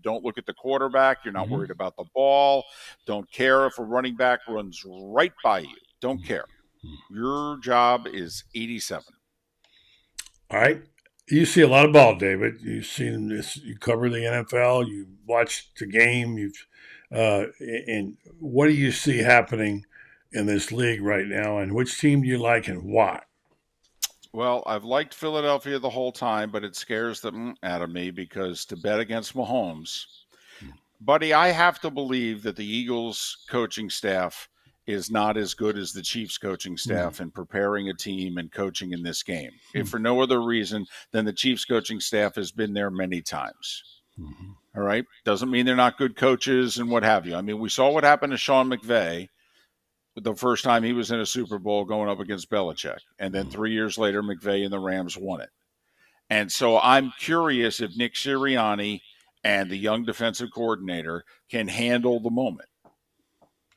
don't look at the quarterback. You're not worried about the ball. Don't care if a running back runs right by you. Don't care. Your job is 87. All right. You see a lot of ball, David. You've seen this. You cover the NFL. You watched the game. And what do you see happening in this league right now? And which team do you like and why? Well, I've liked Philadelphia the whole time, but it scares them out of me because to bet against Mahomes, buddy, I have to believe that the Eagles coaching staff is not as good as the Chiefs coaching staff in preparing a team and coaching in this game. If for no other reason than the Chiefs coaching staff has been there many times. All right. Doesn't mean they're not good coaches and what have you. I mean, we saw what happened to Sean McVay the first time he was in a Super Bowl going up against Belichick. And then 3 years later, McVay and the Rams won it. And so I'm curious if Nick Sirianni and the young defensive coordinator can handle the moment.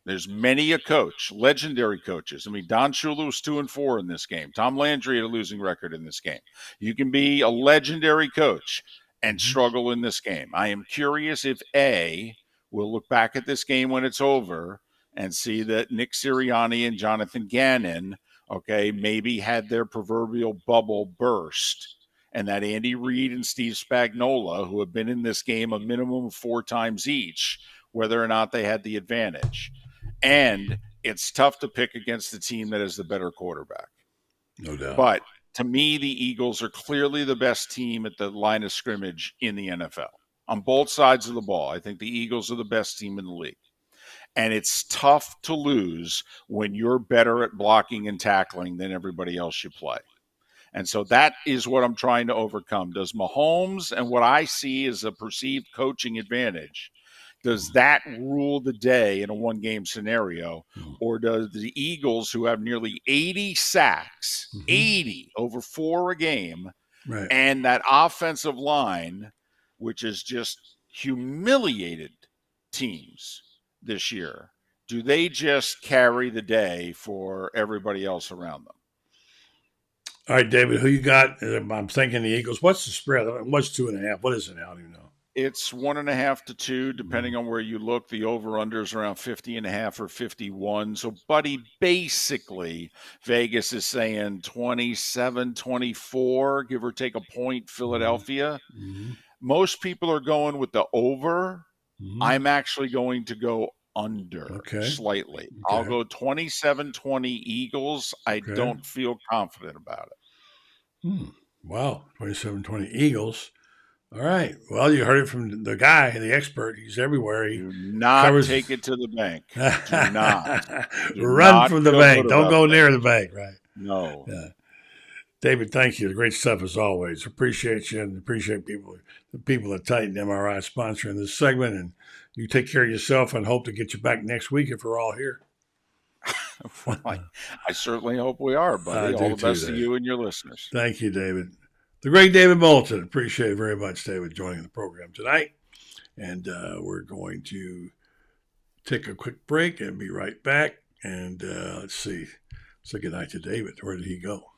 There's many a coach, legendary coaches. I mean, Don Shula was 2-4 in this game. Tom Landry had a losing record in this game. You can be a legendary coach and struggle in this game. I am curious if we'll look back at this game when it's over and see that Nick Sirianni and Jonathan Gannon, maybe had their proverbial bubble burst, and that Andy Reid and Steve Spagnuolo, who have been in this game a minimum of 4 times each, whether or not they had the advantage. And it's tough to pick against the team that is the better quarterback. No doubt. But to me, the Eagles are clearly the best team at the line of scrimmage in the NFL. On both sides of the ball, I think the Eagles are the best team in the league. And it's tough to lose when you're better at blocking and tackling than everybody else you play. And so that is what I'm trying to overcome. Does Mahomes and what I see as a perceived coaching advantage, does that rule the day in a one-game scenario? Or does the Eagles, who have nearly 80 sacks, 80 over 4 a game, and that offensive line, which has just humiliated teams this year, do they just carry the day for everybody else around them? All right, David, who you got? I'm thinking the Eagles. What's the spread? What's 2.5? What is it now? I don't even know. It's 1.5 to 2, depending on where you look. The over-under is around 50.5 or 51. So, buddy, basically, Vegas is saying 27-24, give or take a point, Philadelphia. Mm-hmm. Most people are going with the over. Mm-hmm. I'm actually going to go under slightly. I'll go 27-20 Eagles. I don't feel confident about it. Wow, 27-20 Eagles. All right. Well, you heard it from the guy, the expert. He's everywhere. He Do not take it to the bank. Do not. Run from the bank. Don't go near the bank, right? No. Yeah. David, thank you. Great stuff as always. Appreciate you and appreciate the people at Titan MRI sponsoring this segment. And you take care of yourself and hope to get you back next week if we're all here. Well, I certainly hope we are, buddy. All the best to you and your listeners. Thank you, David. The great David Moulton. Appreciate it very much, David, joining the program tonight. And we're going to take a quick break and be right back. And let's see. Say goodnight to David. Where did he go?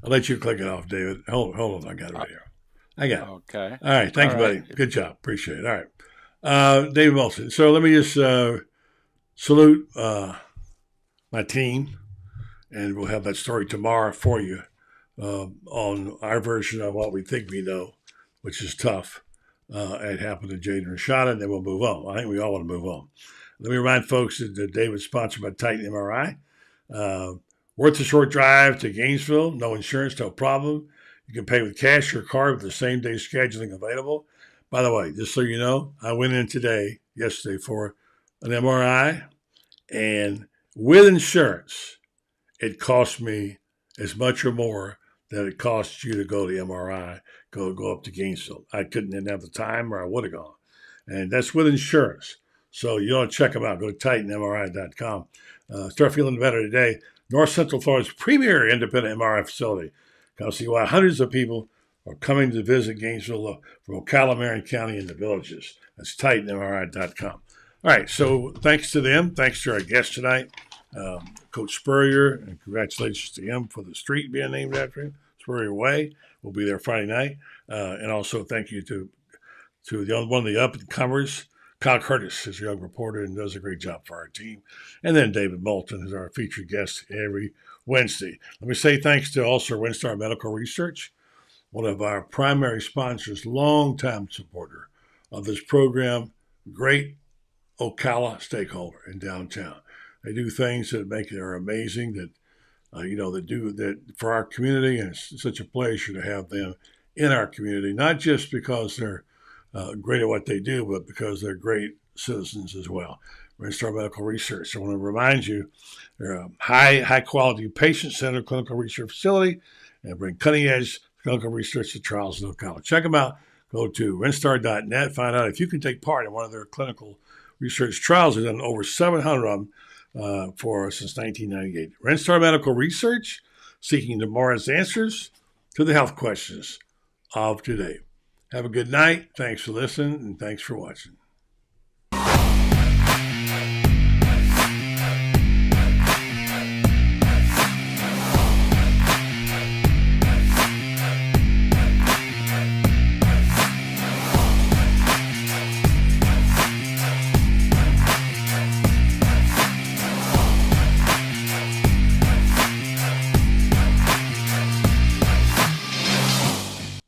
I'll let you click it off, David. Hold on. I got it right here. I got it. Okay. All right. Thank you, buddy. Good job. Appreciate it. All right. David Moulton. So let me just salute my team. And we'll have that story tomorrow for you. On our version of what we think we know, which is tough. It happened to Jaden Rashada, and then we'll move on. I think we all want to move on. Let me remind folks that David's sponsored by Titan MRI. Worth a short drive to Gainesville. No insurance, no problem. You can pay with cash or card with the same day scheduling available. By the way, just so you know, I went in yesterday for an MRI, and with insurance, it cost me as much or more than it costs you to go to the MRI, go up to Gainesville. I didn't have the time, or I would have gone. And that's with insurance. So you want to check them out. Go to TitanMRI.com. Start feeling better today. North Central Florida's premier independent MRI facility. Come see why hundreds of people are coming to visit Gainesville from Ocala, Marion County, and the villages. That's TitanMRI.com. All right, so thanks to them. Thanks to our guest tonight, Coach Spurrier, and congratulations to him for the street being named after him, Spurrier Way. We'll be there Friday night. And also thank you to one of the up-and-comers, Kyle Curtis is a young reporter and does a great job for our team. And then David Moulton is our featured guest every Wednesday. Let me say thanks to also WinStar Medical Research, one of our primary sponsors, longtime supporter of this program, great Ocala stakeholder in downtown. They do things that are amazing that do that for our community, and it's such a pleasure to have them in our community, not just because they're great at what they do, but because they're great citizens as well. WinStar Medical Research. I want to remind you, they're a high quality patient-centered clinical research facility and bring cutting-edge clinical research to trials in Ocala. Check them out. Go to winstar.net. Find out if you can take part in one of their clinical research trials. They've done over 700 of them since 1998. WinStar Medical Research, seeking tomorrow's answers to the health questions of today. Have a good night. Thanks for listening, and thanks for watching.